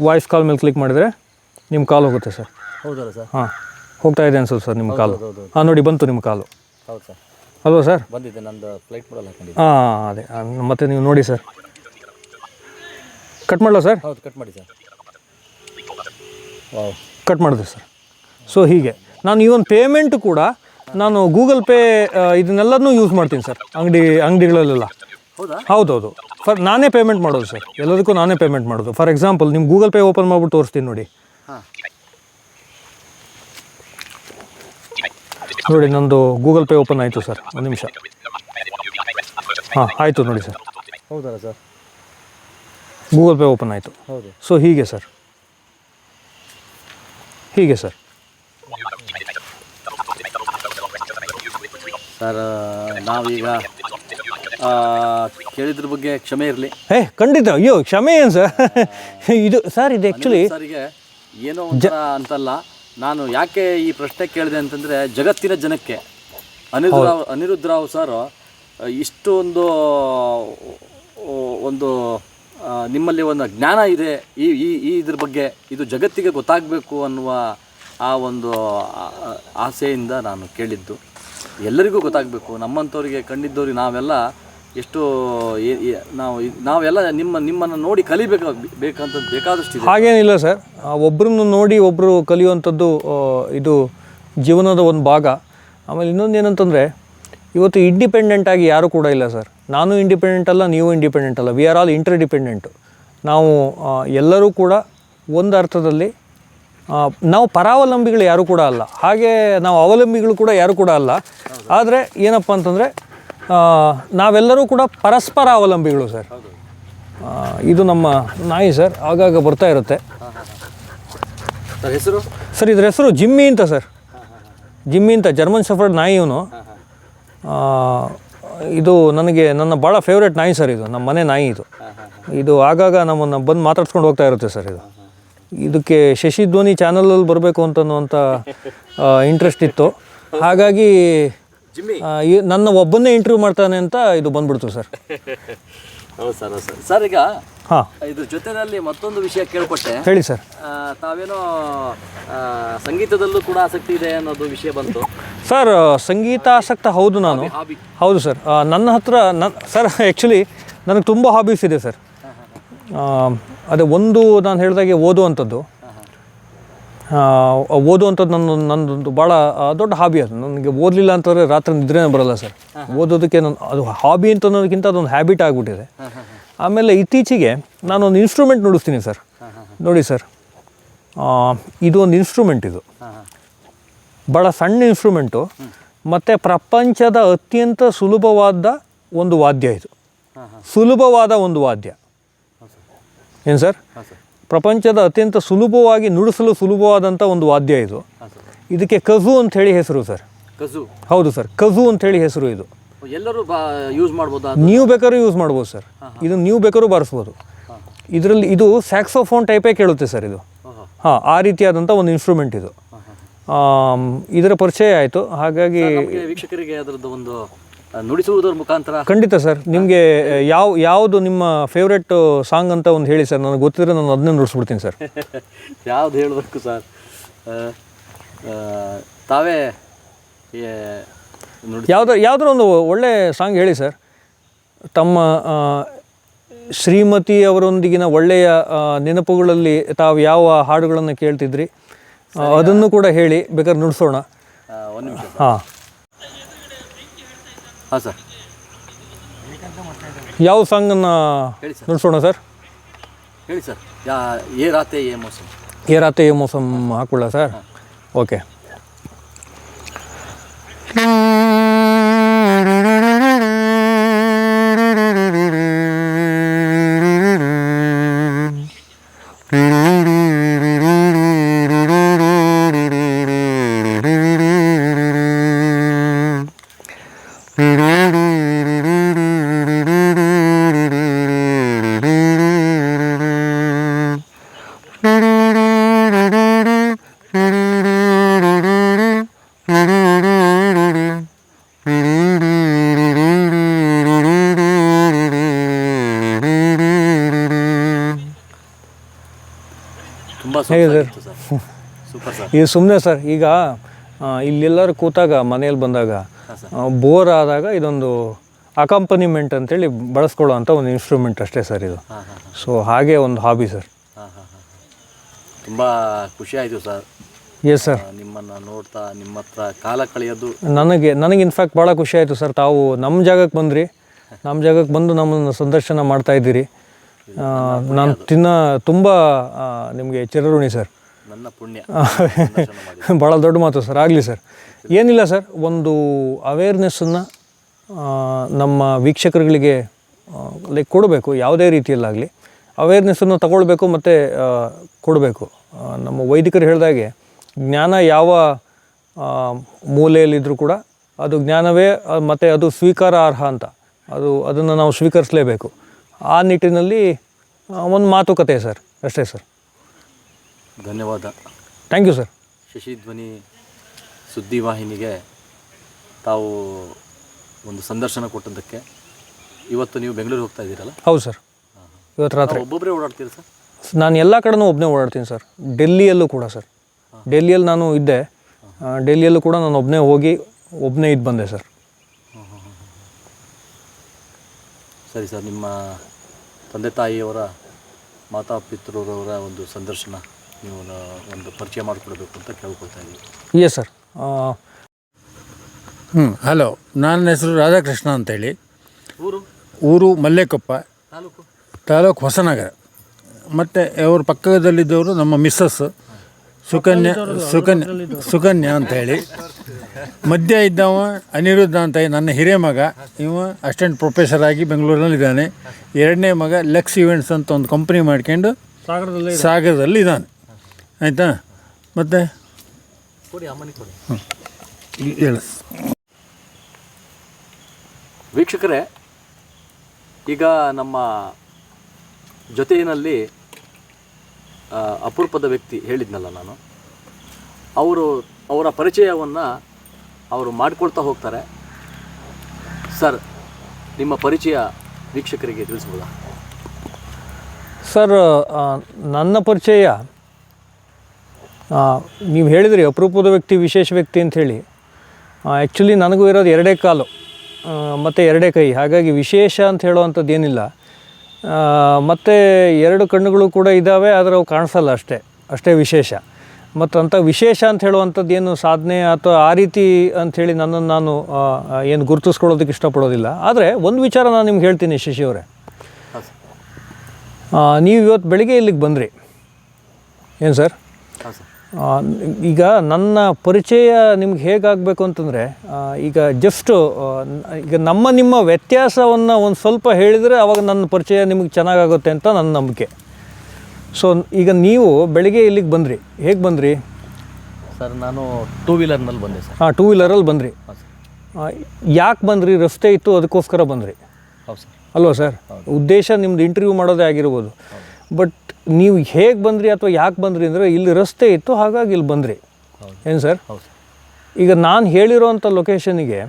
ವಾಯ್ಸ್ ಕಾಲ್ ಮೇಲೆ ಕ್ಲಿಕ್ ಮಾಡಿದರೆ ನಿಮ್ಮ ಕಾಲ್ ಹೋಗುತ್ತೆ ಸರ್. ಹೌದಲ್ಲ ಸರ್? ಹೋಗ್ತಾ ಇದೆ ಅನ್ಸುತ್ತೆ ಸರ್ ನಿಮ್ಮ ಕಾಲು. ನೋಡಿ ಬಂತು ನಿಮ್ಮ ಕಾಲು. ಹೌದು ಸರ್. ಅಲ್ವಾ ಸರ್? ಬಂದಿದೆ, ನಂದು ಫ್ಲೈಟ್ ಮಾಡಲ್ಲ ಹಾಕೊಂಡಿದ್ದೆ. ಅದೇ ಮತ್ತೆ ನೀವು ನೋಡಿ ಸರ್. ಕಟ್ ಮಾಡಲ ಸರ್? ಹೌದು, ಕಟ್ ಮಾಡಿ ಸರ್. ಕಟ್ ಮಾಡಿದೆ ಸರ್. ಸೊ ಹೀಗೆ ನಾನು ಈವನ್ ಪೇಮೆಂಟ್ ಕೂಡ ನಾನು ಗೂಗಲ್ ಪೇ ಇದನ್ನೆಲ್ಲನೂ ಯೂಸ್ ಮಾಡ್ತೀನಿ ಸರ್, ಅಂಗಡಿಗಳಲ್ಲೆಲ್ಲ. ಹೌದೌದು. ನಾನೇ ಪೇಮೆಂಟ್ ಮಾಡೋದು ಸರ್, ಎಲ್ಲದಕ್ಕೂ ನಾನೇ ಪೇಮೆಂಟ್ ಮಾಡೋದು. ಫಾರ್ ಎಕ್ಸಾಂಪಲ್ ನಿಮ್ಮ ಗೂಗಲ್ ಪೇ ಓಪನ್ ಮಾಡ್ಬಿಟ್ಟು ತೋರಿಸ್ತೀನಿ ನೋಡಿ. ನೋಡಿ ನಂದು ಗೂಗಲ್ ಪೇ ಓಪನ್ ಆಯಿತು ಸರ್, ಒಂದು ನಿಮಿಷ. ಆಯಿತು ನೋಡಿ ಸರ್. ಹೌದಲ್ಲ ಸರ್? ಗೂಗಲ್ ಪೇ ಓಪನ್ ಆಯಿತು. ಹೌದು. ಸೊ ಹೀಗೆ ಸರ್, ಸರ್ ನಾವೀಗ ಕೇಳಿದ್ರ ಬಗ್ಗೆ ಕ್ಷಮೆ ಇರಲಿ. ಖಂಡಿತ. ಅಯ್ಯೋ ಕ್ಷಮೆ ಏನು ಸರ್? ಇದು ಸರ್, ಇದು ಆ್ಯಕ್ಚುಲಿ ಸರಿಗೆ ಏನೋ ಒಂಥರ ಅಂತಲ್ಲ. ನಾನು ಯಾಕೆ ಈ ಪ್ರಶ್ನೆ ಕೇಳಿದೆ ಅಂತಂದರೆ, ಜಗತ್ತಿನ ಜನಕ್ಕೆ ಅನಿರುದ್ಧ ರಾವ್ ಸರ್ ಇಷ್ಟೊಂದು ಒಂದು ನಿಮ್ಮಲ್ಲಿ ಒಂದು ಜ್ಞಾನ ಇದೆ ಈ ಇದ್ರ ಬಗ್ಗೆ, ಇದು ಜಗತ್ತಿಗೆ ಗೊತ್ತಾಗಬೇಕು ಅನ್ನುವ ಆ ಒಂದು ಆಸೆಯಿಂದ ನಾನು ಕೇಳಿದ್ದು. ಎಲ್ಲರಿಗೂ ಗೊತ್ತಾಗಬೇಕು, ನಮ್ಮಂಥವ್ರಿಗೆ ಕಂಡಿದ್ದವ್ರಿಗೆ ನಾವೆಲ್ಲ ಎಷ್ಟು ನಾವೆಲ್ಲ ನಿಮ್ಮನ್ನು ನೋಡಿ ಬೇಕಂತ ಬೇಕಾದಷ್ಟು. ಹಾಗೇನಿಲ್ಲ ಸರ್, ಒಬ್ಬರನ್ನು ನೋಡಿ ಒಬ್ಬರು ಕಲಿಯುವಂಥದ್ದು ಇದು ಜೀವನದ ಒಂದು ಭಾಗ. ಆಮೇಲೆ ಇನ್ನೊಂದು ಏನಂತಂದರೆ, ಇವತ್ತು ಇಂಡಿಪೆಂಡೆಂಟಾಗಿ ಯಾರೂ ಕೂಡ ಇಲ್ಲ ಸರ್. ನಾನು ಇಂಡಿಪೆಂಡೆಂಟ್ ಅಲ್ಲ, ನೀವು ಇಂಡಿಪೆಂಡೆಂಟ್ ಅಲ್ಲ, ವಿ ಆರ್ ಆಲ್ ಇಂಟರ್ಡಿಪೆಂಡೆಂಟು. ನಾವು ಎಲ್ಲರೂ ಕೂಡ ಒಂದು ಅರ್ಥದಲ್ಲಿ ನಾವು ಪರಾವಲಂಬಿಗಳು ಯಾರೂ ಕೂಡ ಅಲ್ಲ, ಹಾಗೆ ನಾವು ಅವಲಂಬಿಗಳು ಕೂಡ ಯಾರೂ ಕೂಡ ಅಲ್ಲ. ಆದರೆ ಏನಪ್ಪ ಅಂತಂದರೆ, ನಾವೆಲ್ಲರೂ ಕೂಡ ಪರಸ್ಪರ ಅವಲಂಬಿಗಳು ಸರ್. ಇದು ನಮ್ಮ ನಾಯಿ ಸರ್, ಆಗಾಗ ಬರ್ತಾ ಇರುತ್ತೆ. ಹೆಸರು ಸರ್, ಇದ್ರ ಹೆಸರು ಜಿಮ್ಮಿ ಅಂತ ಸರ್. ಜಿಮ್ಮಿ ಅಂತ ಜರ್ಮನ್ ಶೆಫರ್ಡ್ ನಾಯಿ ಇವನು. ಇದು ನನ್ನ ಭಾಳ ಫೇವ್ರೇಟ್ ನಾಯಿ ಸರ್. ಇದು ನಮ್ಮ ಮನೆ ನಾಯಿ. ಇದು ಆಗಾಗ ನಮ್ಮನ್ನು ಬಂದು ಮಾತಾಡ್ಸ್ಕೊಂಡು ಹೋಗ್ತಾ ಇರುತ್ತೆ ಸರ್. ಇದಕ್ಕೆ ಶಶಿಧ್ವನಿ ಚಾನಲಲ್ಲಿ ಬರಬೇಕು ಅಂತನ್ನುವಂಥ ಇಂಟ್ರೆಸ್ಟ್ ಇತ್ತು. ಹಾಗಾಗಿ ನನ್ನ ಒಬ್ಬನ್ನೇ ಇಂಟರ್ವ್ಯೂ ಮಾಡ್ತಾನೆ ಅಂತ ಇದು ಬಂದ್ಬಿಡ್ತು ಸರ್. ಹೌದು ಸರ್. ಸರ್ ಈಗ ಇದ್ರ ಜೊತೆಯಲ್ಲಿ ಮತ್ತೊಂದು ವಿಷಯ ಕೇಳ್ಪಟ್ಟೆ. ಹೇಳಿ ಸರ್. ತಾವೇನೋ ಸಂಗೀತದಲ್ಲೂ ಕೂಡ ಆಸಕ್ತಿ ಇದೆ ಅನ್ನೋದು ವಿಷಯ ಬಂತು ಸರ್. ಸಂಗೀತಾಸಕ್ತ ಹೌದು ನಾನು. ಹೌದು ಸರ್. ನನ್ನ ಹತ್ರ ಸರ್ ಆ್ಯಕ್ಚುಲಿ ನನಗೆ ತುಂಬ ಹಾಬೀಸ್ ಇದೆ ಸರ್. ಅದೇ ಒಂದು ನಾನು ಹೇಳಿದಾಗೆ ಓದುವಂಥದ್ದು ನನ್ನದೊಂದು ಭಾಳ ದೊಡ್ಡ ಹಾಬಿ. ಅದು ನನಗೆ ಓದಲಿಲ್ಲ ಅಂತಂದರೆ ರಾತ್ರಿ ನಿದ್ರೆನೇ ಬರೋಲ್ಲ ಸರ್. ಓದೋದಕ್ಕೆ ಅದು ಹಾಬಿ ಅಂತ ಅನ್ನೋದಕ್ಕಿಂತ ಅದೊಂದು ಹ್ಯಾಬಿಟ್ ಆಗಿಬಿಟ್ಟಿದೆ. ಆಮೇಲೆ ಇತ್ತೀಚೆಗೆ ನಾನೊಂದು ಇನ್ಸ್ಟ್ರೂಮೆಂಟ್ ನುಡಿಸ್ತೀನಿ ಸರ್. ನೋಡಿ ಸರ್, ಇದು ಒಂದು ಇನ್ಸ್ಟ್ರೂಮೆಂಟ್, ಇದು ಹಾಂ ಹಾಂ ಭಾಳ ಸಣ್ಣ ಇನ್ಸ್ಟ್ರೂಮೆಂಟು ಮತ್ತು ಪ್ರಪಂಚದ ಅತ್ಯಂತ ಸುಲಭವಾದ ಒಂದು ವಾದ್ಯ ಇದು. ಸುಲಭವಾದ ಒಂದು ವಾದ್ಯ. ಏನು ಸರ್? ಪ್ರಪಂಚದ ಅತ್ಯಂತ ಸುಲಭವಾಗಿ ನುಡಿಸಲು ಸುಲಭವಾದಂಥ ಒಂದು ವಾದ್ಯ ಇದು. ಇದಕ್ಕೆ ಕಝು ಅಂಥೇಳಿ ಹೆಸರು ಸರ್. ಕಝು? ಹೌದು ಸರ್, ಕಝು ಅಂಥೇಳಿ ಹೆಸರು ಇದು. ಎಲ್ಲರೂ ಯೂಸ್ ಮಾಡ್ಬೋದು? ನೀವು ಬೇಕಾದ್ರೂ ಯೂಸ್ ಮಾಡ್ಬೋದು ಸರ್. ಇದು ನೀವು ಬೇಕಾದ್ರೂ ಬಾರಿಸ್ಬೋದು. ಇದರಲ್ಲಿ ಇದು ಸ್ಯಾಕ್ಸೋಫೋನ್ ಟೈಪೇ ಕೇಳುತ್ತೆ ಸರ್ ಇದು. ಹಾಂ, ಆ ರೀತಿಯಾದಂಥ ಒಂದು ಇನ್ಸ್ಟ್ರೂಮೆಂಟ್ ಇದು. ಇದರ ಪರಿಚಯ ಆಯಿತು. ಹಾಗಾಗಿ ವೀಕ್ಷಕರಿಗೆ ಅದರದ್ದು ಒಂದು ನುಡಿಸುವುದರ ಮುಖಾಂತರ ಖಂಡಿತ ಸರ್. ನಿಮಗೆ ಯಾವುದು ನಿಮ್ಮ ಫೇವ್ರೆಟ್ ಸಾಂಗ್ ಅಂತ ಒಂದು ಹೇಳಿ ಸರ್. ನನಗೆ ಗೊತ್ತಿದ್ರೆ ನಾನು ಅದನ್ನೇ ನುಡಿಸ್ಬಿಡ್ತೀನಿ ಸರ್. ಯಾವ್ದು ಹೇಳಬೇಕು ಸರ್? ತಾವೇ ಯಾವುದೋ ಒಂದು ಒಳ್ಳೆ ಸಾಂಗ್ ಹೇಳಿ ಸರ್. ತಮ್ಮ ಶ್ರೀಮತಿ ಅವರೊಂದಿಗಿನ ಒಳ್ಳೆಯ ನೆನಪುಗಳಲ್ಲಿ ತಾವು ಯಾವ ಹಾಡುಗಳನ್ನು ಕೇಳ್ತಿದ್ರಿ ಅದನ್ನು ಕೂಡ ಹೇಳಿ, ಬೇಕಾದ್ರೆ ನುಡಿಸೋಣ. ಒಂದು ನಿಮಿಷ. ಹಾಂ ಹಾಂ ಸರ್, ಯಾವ ಸಾಂಗನ್ನು ನುಡಿಸೋಣ ಸರ್? ಹೇಳಿ ಸರ್. ಏ ರಾತೆ ಏ ಮೋಸಮ್. ಏ ರಾತೆ ಏ ಮೋಸಮ್ ಹಾಕೊಳ್ಳ ಸರ್? ಓಕೆ. ಹೇಗೆ ಸರ್? ಇದು ಸುಮ್ಮನೆ ಸರ್. ಈಗ ಇಲ್ಲೆಲ್ಲರೂ ಕೂತಾಗ ಮನೇಲಿ ಬಂದಾಗ ಬೋರ್ ಆದಾಗ ಇದೊಂದು ಅಕಂಪನಿಮೆಂಟ್ ಅಂತೇಳಿ ಬಳಸ್ಕೊಳ್ಳೋ ಅಂಥ ಒಂದು ಇನ್ಸ್ಟ್ರೂಮೆಂಟ್ ಅಷ್ಟೇ ಸರ್ ಇದು. ಸೊ ಹಾಗೆ ಒಂದು ಹಾಬಿ ಸರ್. ತುಂಬ ಖುಷಿ ಆಯಿತು ಸರ್. ಎಸ್ ಸರ್, ನಿಮ್ಮನ್ನು ನೋಡ್ತಾ ನಿಮ್ಮ ಹತ್ರ ಕಾಲ ಕಳೆಯೋದು ನನಗೆ ಇನ್ಫ್ಯಾಕ್ಟ್ ಭಾಳ ಖುಷಿ ಆಯಿತು ಸರ್. ತಾವು ನಮ್ಮ ಜಾಗಕ್ಕೆ ಬಂದ್ರಿ, ನಮ್ಮ ಜಾಗಕ್ಕೆ ಬಂದು ನಮ್ಮನ್ನು ಸಂದರ್ಶನ ಮಾಡ್ತಾಯಿದ್ದೀರಿ. ನಾನು ತುಂಬ ನಿಮಗೆ ಚಿರಋಣಿ ಸರ್. ನನ್ನ ಪುಣ್ಯ. ಭಾಳ ದೊಡ್ಡ ಮಾತು ಸರ್. ಆಗಲಿ ಸರ್. ಏನಿಲ್ಲ ಸರ್, ಒಂದು ಅವೇರ್ನೆಸ್ಸನ್ನು ನಮ್ಮ ವೀಕ್ಷಕರುಗಳಿಗೆ ಲೈಕ್ ಕೊಡಬೇಕು. ಯಾವುದೇ ರೀತಿಯಲ್ಲಾಗಲಿ ಅವೇರ್ನೆಸ್ಸನ್ನು ತಗೊಳ್ಬೇಕು ಮತ್ತು ಕೊಡಬೇಕು. ನಮ್ಮ ವೈದಿಕರು ಹೇಳಿದಾಗೆ ಜ್ಞಾನ ಯಾವ ಮೂಲೆಯಲ್ಲಿದ್ದರೂ ಕೂಡ ಅದು ಜ್ಞಾನವೇ ಮತ್ತು ಅದು ಸ್ವೀಕಾರಾರ್ಹ ಅಂತ. ಅದನ್ನು ನಾವು ಸ್ವೀಕರಿಸಲೇಬೇಕು. ಆ ನಿಟ್ಟಿನಲ್ಲಿ ಒಂದು ಮಾತುಕತೆ ಸರ್, ಅಷ್ಟೇ ಸರ್. ಧನ್ಯವಾದ. Thank you sir. ಶಶಿಧ್ವನಿ ಸುದ್ದಿವಾಹಿನಿಗೆ ತಾವು ಒಂದು ಸಂದರ್ಶನ ಕೊಟ್ಟದ್ದಕ್ಕೆ. ಇವತ್ತು ನೀವು ಬೆಂಗಳೂರಿಗೆ ಹೋಗ್ತಾ ಇದ್ದೀರಲ್ಲ? ಹೌದು ಸರ್. ಇವತ್ತು ರಾತ್ರಿ ಒಬ್ಬೊಬ್ಬರೇ ಓಡಾಡ್ತೀರಾ ಸರ್? ನಾನು ಎಲ್ಲ ಕಡೆನೂ ಒಬ್ಬನೇ ಓಡಾಡ್ತೀನಿ ಸರ್. ಡೆಲ್ಲಿಯಲ್ಲೂ ಕೂಡ ಸರ್. ಡೆಲ್ಲಿಯಲ್ಲಿ ನಾನು ಇದ್ದೆ. ಡೆಲ್ಲಿಯಲ್ಲೂ ಕೂಡ ನಾನು ಒಬ್ಬನೇ ಹೋಗಿ ಒಬ್ಬನೇ ಇದ್ದು ಬಂದೆ ಸರ್. ಸರಿ ಸರ್, ನಿಮ್ಮ ತಂದೆ ತಾಯಿಯವರ ಮಾತಾಪಿತೃರವರ ಒಂದು ಸಂದರ್ಶನ ನೀವು ಒಂದು ಪರಿಚಯ ಮಾಡಿಕೊಡ್ಬೇಕು ಅಂತ ಕೇಳ್ಕೊಳ್ತಾ ಇದ್ದೀವಿ. Yes sir. ಹಲೋ, ನನ್ನ ಹೆಸರು ರಾಧಾಕೃಷ್ಣ ಅಂತೇಳಿ. ಊರು ಮಲ್ಲೇಕೊಪ್ಪ, ತಾಲೂಕು ಹೊಸನಗರ. ಮತ್ತು ಅವ್ರ ಪಕ್ಕದಲ್ಲಿದ್ದವರು ನಮ್ಮ ಮಿಸ್ಸಸ್ ಸುಕನ್ಯಾ ಅಂಥೇಳಿ. ಮಧ್ಯ ಇದ್ದವ ಅನಿರುದ್ಧ ಅಂತ ನನ್ನ ಹಿರಿಯ ಮಗ. ಇವ ಅಸಿಸ್ಟೆಂಟ್ ಪ್ರೊಫೆಸರ್ ಆಗಿ ಬೆಂಗಳೂರಿನಲ್ಲಿದ್ದಾನೆ. ಎರಡನೇ ಮಗ ಲೆಕ್ಸ್ ಇವೆಂಟ್ಸ್ ಅಂತ ಒಂದು ಕಂಪ್ನಿ ಮಾಡ್ಕೊಂಡು ಸಾಗರದಲ್ಲಿ ಇದ್ದಾನೆ. ಆಯಿತಾ? ಮತ್ತು ಹೇಳ ವೀಕ್ಷಕರೇ, ಈಗ ನಮ್ಮ ಜೊತೆಯಲ್ಲಿ ಅಪರೂಪದ ವ್ಯಕ್ತಿ ಹೇಳಿದ್ನಲ್ಲ ನಾನು, ಅವರ ಪರಿಚಯವನ್ನು ಅವರು ಮಾಡಿಕೊಳ್ತಾ ಹೋಗ್ತಾರೆ. ಸರ್, ನಿಮ್ಮ ಪರಿಚಯ ವೀಕ್ಷಕರಿಗೆ ತಿಳಿಸ್ಬೋದಾ? ಸರ್, ನನ್ನ ಪರಿಚಯ ನೀವು ಹೇಳಿದ್ರಿ ಅಪರೂಪದ ವ್ಯಕ್ತಿ, ವಿಶೇಷ ವ್ಯಕ್ತಿ ಅಂಥೇಳಿ. ಆ್ಯಕ್ಚುಲಿ ನನಗೂ ಇರೋದು ಎರಡೇ ಕಾಲು ಮತ್ತು ಎರಡೇ ಕೈ. ಹಾಗಾಗಿ ವಿಶೇಷ ಅಂತ ಹೇಳುವಂಥದ್ದು ಏನಿಲ್ಲ. ಮತ್ತು ಎರಡು ಕಣ್ಣುಗಳು ಕೂಡ ಇದ್ದಾವೆ, ಆದರೆ ಅವು ಕಾಣಿಸಲ್ಲ, ಅಷ್ಟೇ ವಿಶೇಷ. ಮತ್ತು ಅಂಥ ವಿಶೇಷ ಅಂತ ಹೇಳುವಂಥದ್ದು ಏನು ಸಾಧನೆ ಅಥವಾ ಆ ರೀತಿ ಅಂಥೇಳಿ ನನ್ನನ್ನು ನಾನು ಏನು ಗುರುತಿಸ್ಕೊಳ್ಳೋದಕ್ಕೆ ಇಷ್ಟಪಡೋದಿಲ್ಲ. ಆದರೆ ಒಂದು ವಿಚಾರ ನಾನು ನಿಮ್ಗೆ ಹೇಳ್ತೀನಿ ಶಶಿಯವರೇ. ನೀವು ಇವತ್ತು ಬೆಳಿಗ್ಗೆ ಇಲ್ಲಿಗೆ ಬಂದ್ರಿ ಏನು ಸರ್? ಈಗ ನನ್ನ ಪರಿಚಯ ನಿಮ್ಗೆ ಹೇಗಾಗಬೇಕು ಅಂತಂದರೆ ಈಗ ಜಸ್ಟು ಈಗ ನಿಮ್ಮ ವ್ಯತ್ಯಾಸವನ್ನು ಒಂದು ಸ್ವಲ್ಪ ಹೇಳಿದರೆ ಆವಾಗ ನನ್ನ ಪರಿಚಯ ನಿಮಗೆ ಚೆನ್ನಾಗಾಗುತ್ತೆ ಅಂತ ನನ್ನ ನಂಬಿಕೆ. ಸೊ ಈಗ ನೀವು ಬೆಳಿಗ್ಗೆ ಇಲ್ಲಿಗೆ ಬಂದ್ರಿ, ಹೇಗೆ ಬಂದ್ರಿ ಸರ್? ನಾನು 2 ವೀಲರ್ನಲ್ಲಿ ಬಂದೆ ಸರ್. 2 ವೀಲರಲ್ಲಿ ಬಂದ್ರಿ. ಯಾಕೆ ಬಂದ್ರಿ? ರಸ್ತೆ ಇತ್ತು ಅದಕ್ಕೋಸ್ಕರ ಬಂದ್ರಿ. ಹೌದು ಸರ್. ಅಲ್ವಾ ಸರ್? ಉದ್ದೇಶ ನಿಮ್ದು ಇಂಟರ್ವ್ಯೂ ಮಾಡೋದೇ ಆಗಿರ್ಬೋದು. ಬಟ್ ನೀವು ಹೇಗೆ ಬಂದ್ರಿ ಅಥವಾ ಯಾಕೆ ಬಂದ್ರಿ ಅಂದರೆ ಇಲ್ಲಿ ರಸ್ತೆ ಇತ್ತು, ಹಾಗಾಗಿ ಇಲ್ಲಿ ಬಂದ್ರಿ. ಏನು ಸರ್? ಹೌದು. ಈಗ ನಾನು ಹೇಳಿರೋಂಥ ಲೊಕೇಶನಿಗೆ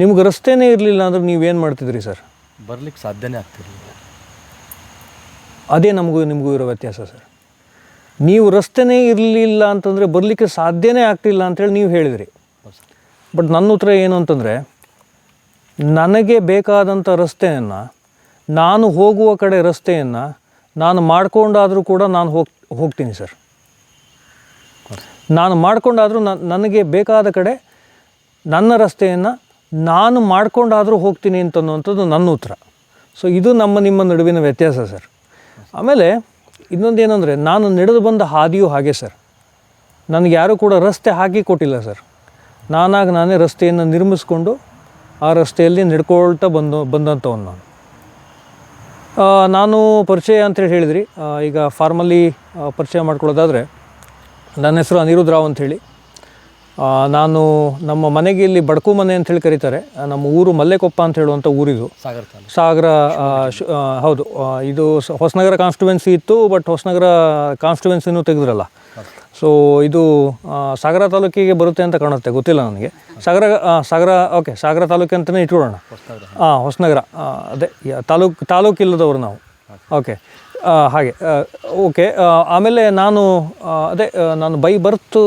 ನಿಮ್ಗೆ ರಸ್ತೆನೇ ಇರಲಿಲ್ಲ ಅಂದರೆ ನೀವೇನು ಮಾಡ್ತಿದ್ರಿ ಸರ್? ಬರ್ಲಿಕ್ಕೆ ಸಾಧ್ಯನೇ ಆಗ್ತಿರಲಿಲ್ಲ. ಅದೇ ನಿಮಗೂ ಇರೋ ವ್ಯತ್ಯಾಸ ಸರ್. ನೀವು ರಸ್ತೆನೇ ಇರಲಿಲ್ಲ ಅಂತಂದರೆ ಬರಲಿಕ್ಕೆ ಸಾಧ್ಯನೇ ಆಗ್ತಿಲ್ಲ ಅಂಥೇಳಿ ನೀವು ಹೇಳಿದ್ರಿ. ಬಟ್ ನನ್ನ ಉತ್ತರ ಏನು ಅಂತಂದರೆ, ನನಗೆ ಬೇಕಾದಂಥ ರಸ್ತೆಯನ್ನು, ನಾನು ಹೋಗುವ ಕಡೆ ರಸ್ತೆಯನ್ನು ನಾನು ಮಾಡಿಕೊಂಡಾದರೂ ಕೂಡ ನಾನು ಹೋಗ್ತೀನಿ ಸರ್. ನಾನು ಮಾಡಿಕೊಂಡಾದರೂ ನನಗೆ ಬೇಕಾದ ಕಡೆ ನನ್ನ ರಸ್ತೆಯನ್ನು ನಾನು ಮಾಡಿಕೊಂಡಾದರೂ ಹೋಗ್ತೀನಿ ಅಂತನ್ನುವಂಥದ್ದು ನನ್ನ ಉತ್ತರ. ಸೊ ಇದು ನಿಮ್ಮ ನಡುವಿನ ವ್ಯತ್ಯಾಸ ಸರ್. ಆಮೇಲೆ ಇನ್ನೊಂದೇನೆಂದರೆ, ನಾನು ನಡೆದು ಬಂದ ಹಾದಿಯೂ ಹಾಗೆ ಸರ್. ನನಗೆ ಯಾರೂ ಕೂಡ ರಸ್ತೆ ಹಾಕಿ ಕೊಟ್ಟಿಲ್ಲ ಸರ್. ನಾನೇ ರಸ್ತೆಯನ್ನು ನಿರ್ಮಿಸ್ಕೊಂಡು ಆ ರಸ್ತೆಯಲ್ಲಿ ನಡ್ಕೊಳ್ತಾ ಬಂದಂಥವನು ನಾನು. ನಾನು ಪರಿಚಯ ಅಂತೇಳಿ ಹೇಳಿದ್ರಿ. ಈಗ ಫಾರ್ಮಲ್ಲಿ ಪರಿಚಯ ಮಾಡ್ಕೊಳ್ಳೋದಾದರೆ, ನನ್ನ ಹೆಸರು ಅನಿರುದ್ಧ ರಾವ್ ಅಂಥೇಳಿ. ನಾನು ನಮ್ಮ ಮನೆಗೆ ಇಲ್ಲಿ ಬಡ್ಕು ಮನೆ ಅಂಥೇಳಿ ಕರೀತಾರೆ. ನಮ್ಮ ಊರು ಮಲ್ಲೆಕೊಪ್ಪ ಅಂತ ಹೇಳುವಂಥ ಊರಿದು. ಸಾಗರ ಹೌದು. ಇದು ಹೊಸನಗರ ಕಾನ್ಸ್ಟಿಟ್ಯುವೆನ್ಸಿ ಇತ್ತು, ಬಟ್ ಹೊಸನಗರ ಕಾನ್ಸ್ಟಿಟ್ಯುವೆನ್ಸಿನೂ ತೆಗೆದ್ರಲ್ಲ. ಸೊ ಇದು ಸಾಗರ ತಾಲೂಕಿಗೆ ಬರುತ್ತೆ ಅಂತ ಕಾಣುತ್ತೆ, ಗೊತ್ತಿಲ್ಲ ನನಗೆ. ಓಕೆ, ಸಾಗರ ತಾಲೂಕು ಅಂತಲೇ ಇಟ್ಕೊಳ್ಳೋಣ. ಹೊಸನಗರ ಅದೇ ತಾಲೂಕು ಇಲ್ಲದವರು ನಾವು. ಓಕೆ, ಹಾಗೆ. ಓಕೆ. ಆಮೇಲೆ ನಾನು ಬೈ ಬರ್ತ್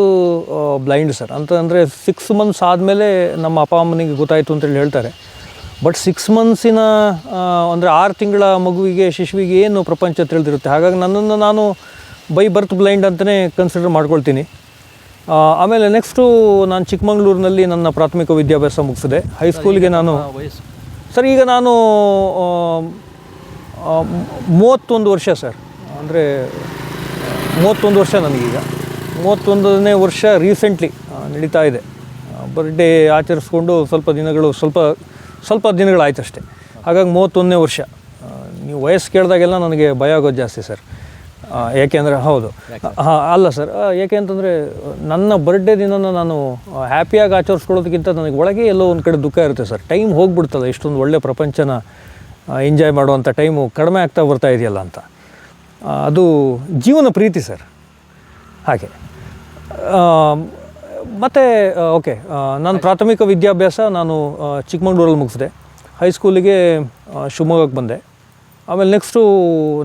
ಬ್ಲೈಂಡ್ ಸರ್. ಅಂತಂದರೆ 6 ಮಂತ್ಸ್ ಆದಮೇಲೆ ನಮ್ಮ ಅಪ್ಪ ಅಮ್ಮನಿಗೆ ಗೊತ್ತಾಯಿತು ಅಂತೇಳಿ ಹೇಳ್ತಾರೆ. ಬಟ್ 6 ಮಂತ್ಸಿನ ಅಂದರೆ 6 ತಿಂಗಳ ಮಗುವಿಗೆ, ಶಿಶುವಿಗೆ ಏನು ಪ್ರಪಂಚ ತಿಳಿದಿರುತ್ತೆ. ಹಾಗಾಗಿ ನನ್ನನ್ನು ನಾನು ಬೈ ಬರ್ತ್ ಬ್ಲೈಂಡ್ ಅಂತಲೇ ಕನ್ಸಿಡರ್ ಮಾಡ್ಕೊಳ್ತೀನಿ. ಆಮೇಲೆ ನೆಕ್ಸ್ಟು ನಾನು ಚಿಕ್ಕಮಂಗ್ಳೂರಿನಲ್ಲಿ ನನ್ನ ಪ್ರಾಥಮಿಕ ವಿದ್ಯಾಭ್ಯಾಸ ಮುಗಿಸಿದೆ. ಹೈಸ್ಕೂಲಿಗೆ ನಾನು ಸರ್, ಈಗ ನಾನು 31 ವರ್ಷ ಸರ್. ಅಂದರೆ 31 ವರ್ಷ ನನಗೀಗ. 31ನೇ ವರ್ಷ ರೀಸೆಂಟ್ಲಿ ನಡೀತಾ ಇದೆ. ಬರ್ಡೇ ಆಚರಿಸ್ಕೊಂಡು ಸ್ವಲ್ಪ ದಿನಗಳಾಯ್ತು ಅಷ್ಟೇ. ಹಾಗಾಗಿ 31ನೇ ವರ್ಷ. ನೀವು ವಯಸ್ಸು ಕೇಳಿದಾಗೆಲ್ಲ ನನಗೆ ಭಯ ಆಗೋದು ಜಾಸ್ತಿ ಸರ್. ಏಕೆಂದರೆ ಹೌದು, ಅಲ್ಲ ಸರ್, ಏಕೆ ಅಂತಂದರೆ ನನ್ನ ಬರ್ಡೇ ದಿನನ ನಾನು ಹ್ಯಾಪಿಯಾಗಿ ಆಚರಿಸ್ಕೊಳ್ಳೋದಕ್ಕಿಂತ ನನಗೆ ಒಳಗೆ ಎಲ್ಲೋ ಒಂದು ಕಡೆ ದುಃಖ ಇರುತ್ತೆ ಸರ್. ಟೈಮ್ ಹೋಗ್ಬಿಡ್ತದೆ, ಇಷ್ಟೊಂದು ಒಳ್ಳೆ ಪ್ರಪಂಚನ ಎಂಜಾಯ್ ಮಾಡುವಂಥ ಟೈಮು ಕಡಿಮೆ ಆಗ್ತಾ ಬರ್ತಾ ಇದೆಯಲ್ಲ ಅಂತ. ಅದು ಜೀವನ ಪ್ರೀತಿ ಸರ್. ಹಾಗೆ ಮತ್ತು ಓಕೆ, ನನ್ನ ಪ್ರಾಥಮಿಕ ವಿದ್ಯಾಭ್ಯಾಸ ನಾನು ಚಿಕ್ಕಮಂಗ್ಳೂರಲ್ಲಿ ಮುಗಿಸಿದೆ. ಹೈಸ್ಕೂಲಿಗೆ ಶಿವಮೊಗ್ಗಕ್ಕೆ ಬಂದೆ. ಆಮೇಲೆ ನೆಕ್ಸ್ಟು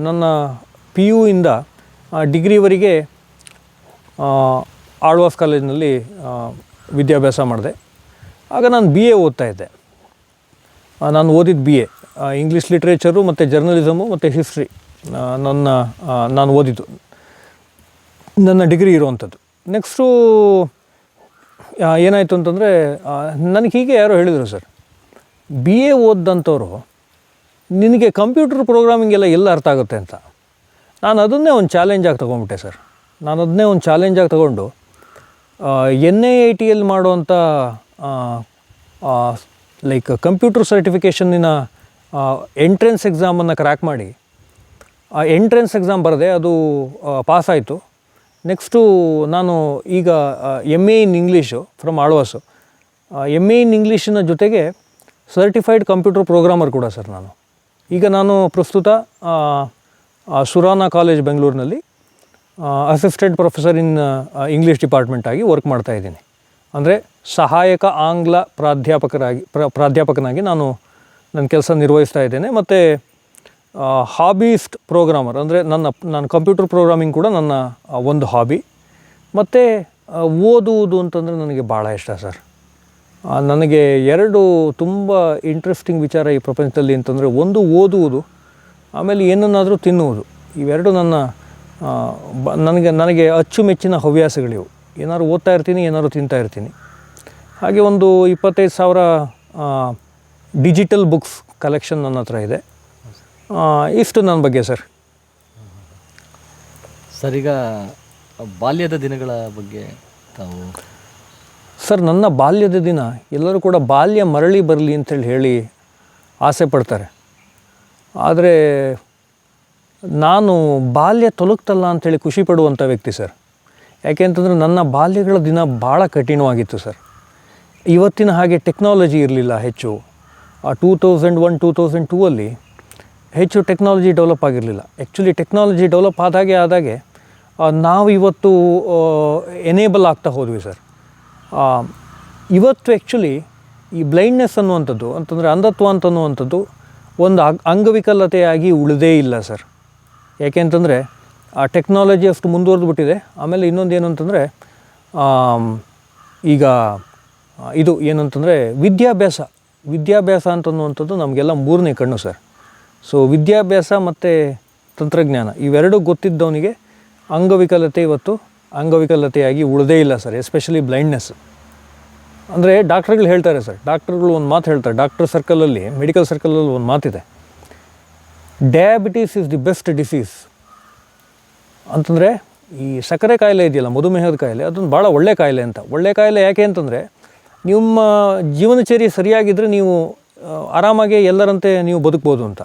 ನನ್ನ PU ಇಂದ ಡಿಗ್ರಿವರೆಗೆ ಆಳ್ವಾಸ್ ಕಾಲೇಜಿನಲ್ಲಿ ವಿದ್ಯಾಭ್ಯಾಸ ಮಾಡಿದೆ. ಆಗ ನಾನು BA ಓದ್ತಾ ಇದ್ದೆ. ನಾನು ಓದಿದ್ದು BA ಇಂಗ್ಲೀಷ್ ಲಿಟ್ರೇಚರು ಮತ್ತು ಜರ್ನಲಿಸಮು ಮತ್ತು ಹಿಸ್ಟ್ರಿ ನಾನು ಓದಿದ್ದು ನನ್ನ ಡಿಗ್ರಿ ಇರುವಂಥದ್ದು. ನೆಕ್ಸ್ಟು ಏನಾಯಿತು ಅಂತಂದರೆ, ನನಗೆ ಹೀಗೆ ಯಾರೋ ಹೇಳಿದರು ಸರ್, BA ಓದಿದಂಥವ್ರು ನಿನಗೆ ಕಂಪ್ಯೂಟರ್ ಪ್ರೋಗ್ರಾಮಿಂಗ್ ಎಲ್ಲ ಅರ್ಥ ಆಗುತ್ತೆ ಅಂತ. ನಾನು ಅದನ್ನೇ ಒಂದು ಚಾಲೆಂಜಾಗಿ ತೊಗೊಂಡ್ಬಿಟ್ಟೆ ಸರ್. ತಗೊಂಡು NIITಯಲ್ಲಿ ಮಾಡುವಂಥ ಲೈಕ್ ಕಂಪ್ಯೂಟರ್ ಸರ್ಟಿಫಿಕೇಷನ್ನಿನ ಎಂಟ್ರೆನ್ಸ್ ಎಕ್ಸಾಮನ್ನು ಕ್ರ್ಯಾಕ್ ಮಾಡಿ, ಆ ಎಂಟ್ರೆನ್ಸ್ ಎಕ್ಸಾಮ್ ಬರದೆ ಅದು ಪಾಸಾಯಿತು. ನೆಕ್ಸ್ಟು ನಾನು ಈಗ MA in English from Alvas. MA ಇನ್ ಇಂಗ್ಲೀಷಿನ ಜೊತೆಗೆ ಸರ್ಟಿಫೈಡ್ ಕಂಪ್ಯೂಟರ್ ಪ್ರೋಗ್ರಾಮರ್ ಕೂಡ ಸರ್ ನಾನು. ಈಗ ನಾನು ಪ್ರಸ್ತುತ ಸುರಾನಾ ಕಾಲೇಜ್ ಬೆಂಗಳೂರಿನಲ್ಲಿ assistant professor in English department ಆಗಿ ವರ್ಕ್ ಮಾಡ್ತಾಯಿದ್ದೀನಿ. ಅಂದರೆ ಸಹಾಯಕ ಆಂಗ್ಲ ಪ್ರಾಧ್ಯಾಪಕನಾಗಿ ನಾನು ನನ್ನ ಕೆಲಸ ನಿರ್ವಹಿಸ್ತಾ ಇದ್ದೇನೆ. ಮತ್ತು ಹಾಬಿಸ್ಟ್ ಪ್ರೋಗ್ರಾಮರ್, ಅಂದರೆ ನನ್ನ ಕಂಪ್ಯೂಟರ್ ಪ್ರೋಗ್ರಾಮಿಂಗ್ ಕೂಡ ನನ್ನ ಒಂದು ಹಾಬಿ. ಮತ್ತು ಓದುವುದು ಅಂತಂದರೆ ನನಗೆ ಭಾಳ ಇಷ್ಟ ಸರ್. ನನಗೆ 2 ತುಂಬ ಇಂಟ್ರೆಸ್ಟಿಂಗ್ ವಿಚಾರ ಈ ಪ್ರಪಂಚದಲ್ಲಿ ಅಂತಂದರೆ, ಒಂದು ಓದುವುದು, ಆಮೇಲೆ ಏನನ್ನಾದರೂ ತಿನ್ನುವುದು. ಇವೆರಡು ನನಗೆ ಅಚ್ಚುಮೆಚ್ಚಿನ ಹವ್ಯಾಸಗಳಿವು. ಏನಾದ್ರು ಓದ್ತಾ ಇರ್ತೀನಿ, ಏನಾದ್ರು ತಿಂತಾ ಇರ್ತೀನಿ. ಹಾಗೆ ಒಂದು 25,000 ಡಿಜಿಟಲ್ ಬುಕ್ಸ್ ಕಲೆಕ್ಷನ್ ನನ್ನ ಹತ್ರ ಇದೆ. ಇಷ್ಟು ನನ್ನ ಬಗ್ಗೆ ಸರ್. ಸರ್, ಈಗ ಬಾಲ್ಯದ ದಿನಗಳ ಬಗ್ಗೆ ತಾವು ಸರ್, ನನ್ನ ಬಾಲ್ಯದ ದಿನ ಎಲ್ಲರೂ ಕೂಡ ಬಾಲ್ಯ ಮರಳಿ ಬರಲಿ ಅಂತೇಳಿ ಹೇಳಿ ಆಸೆ ಪಡ್ತಾರೆ. ಆದರೆ ನಾನು ಬಾಲ್ಯ ತೊಲಗ್ತಲ್ಲ ಅಂಥೇಳಿ ಖುಷಿ ಪಡುವಂಥ ವ್ಯಕ್ತಿ ಸರ್. ಯಾಕೆ ಅಂತಂದರೆ ನನ್ನ ಬಾಲ್ಯಗಳ ದಿನ ಭಾಳ ಕಠಿಣವಾಗಿತ್ತು ಸರ್. ಇವತ್ತಿನ ಹಾಗೆ ಟೆಕ್ನಾಲಜಿ ಇರಲಿಲ್ಲ ಹೆಚ್ಚು. 2001-2002 ಹೆಚ್ಚು ಟೆಕ್ನಾಲಜಿ ಡೆವಲಪ್ ಆಗಿರಲಿಲ್ಲ. ಆ್ಯಕ್ಚುಲಿ ಟೆಕ್ನಾಲಜಿ ಡೆವಲಪ್ ಆದಾಗೆ ನಾವು ಇವತ್ತು ಎನೇಬಲ್ ಆಗ್ತಾ ಹೋದ್ವಿ ಸರ್. ಇವತ್ತು ಆ್ಯಕ್ಚುಲಿ ಈ ಬ್ಲೈಂಡ್ನೆಸ್ ಅನ್ನುವಂಥದ್ದು ಅಂತಂದರೆ ಅಂಧತ್ವ ಅಂತನ್ನುವಂಥದ್ದು ಒಂದು ಅಂಗವಿಕಲತೆಯಾಗಿ ಉಳಿದೇ ಇಲ್ಲ ಸರ್. ಯಾಕೆ ಅಂತಂದರೆ ಆ ಟೆಕ್ನಾಲಜಿ ಅಷ್ಟು ಮುಂದುವರೆದು ಬಿಟ್ಟಿದೆ. ಆಮೇಲೆ ಇನ್ನೊಂದು ಏನು ಅಂತಂದರೆ ಈಗ ಇದು ಏನಂತಂದರೆ ವಿದ್ಯಾಭ್ಯಾಸ ಅಂತನ್ನುವಂಥದ್ದು ನಮಗೆಲ್ಲ ಮೂರನೇ ಕಣ್ಣು ಸರ್. ಸೊ ವಿದ್ಯಾಭ್ಯಾಸ ಮತ್ತು ತಂತ್ರಜ್ಞಾನ ಇವೆರಡೂ ಗೊತ್ತಿದ್ದವನಿಗೆ ಅಂಗವಿಕಲತೆ ಇವತ್ತು ಅಂಗವಿಕಲತೆಯಾಗಿ ಉಳಿದೇ ಇಲ್ಲ ಸರ್. ಎಸ್ಪೆಷಲಿ ಬ್ಲೈಂಡ್ನೆಸ್ ಅಂದರೆ ಡಾಕ್ಟ್ರುಗಳು ಹೇಳ್ತಾರೆ ಸರ್, ಡಾಕ್ಟ್ರುಗಳು ಒಂದು ಮಾತು ಹೇಳ್ತಾರೆ. ಡಾಕ್ಟರ್ ಸರ್ಕಲಲ್ಲಿ, ಮೆಡಿಕಲ್ ಸರ್ಕಲಲ್ಲಿ ಒಂದು ಮಾತಿದೆ, diabetes is the best disease ಅಂತಂದರೆ ಈ ಸಕ್ಕರೆ ಕಾಯಿಲೆ ಇದೆಯಲ್ಲ, ಮಧುಮೇಹದ ಕಾಯಿಲೆ, ಅದೊಂದು ಭಾಳ ಒಳ್ಳೆ ಕಾಯಿಲೆ ಅಂತ. ಒಳ್ಳೆ ಕಾಯಿಲೆ ಯಾಕೆ ಅಂತಂದರೆ ನಿಮ್ಮ ಜೀವನಚರ್ಯ ಸರಿಯಾಗಿದ್ದರೆ ನೀವು ಆರಾಮಾಗಿ ಎಲ್ಲರಂತೆ ನೀವು ಬದುಕ್ಬೋದು ಅಂತ.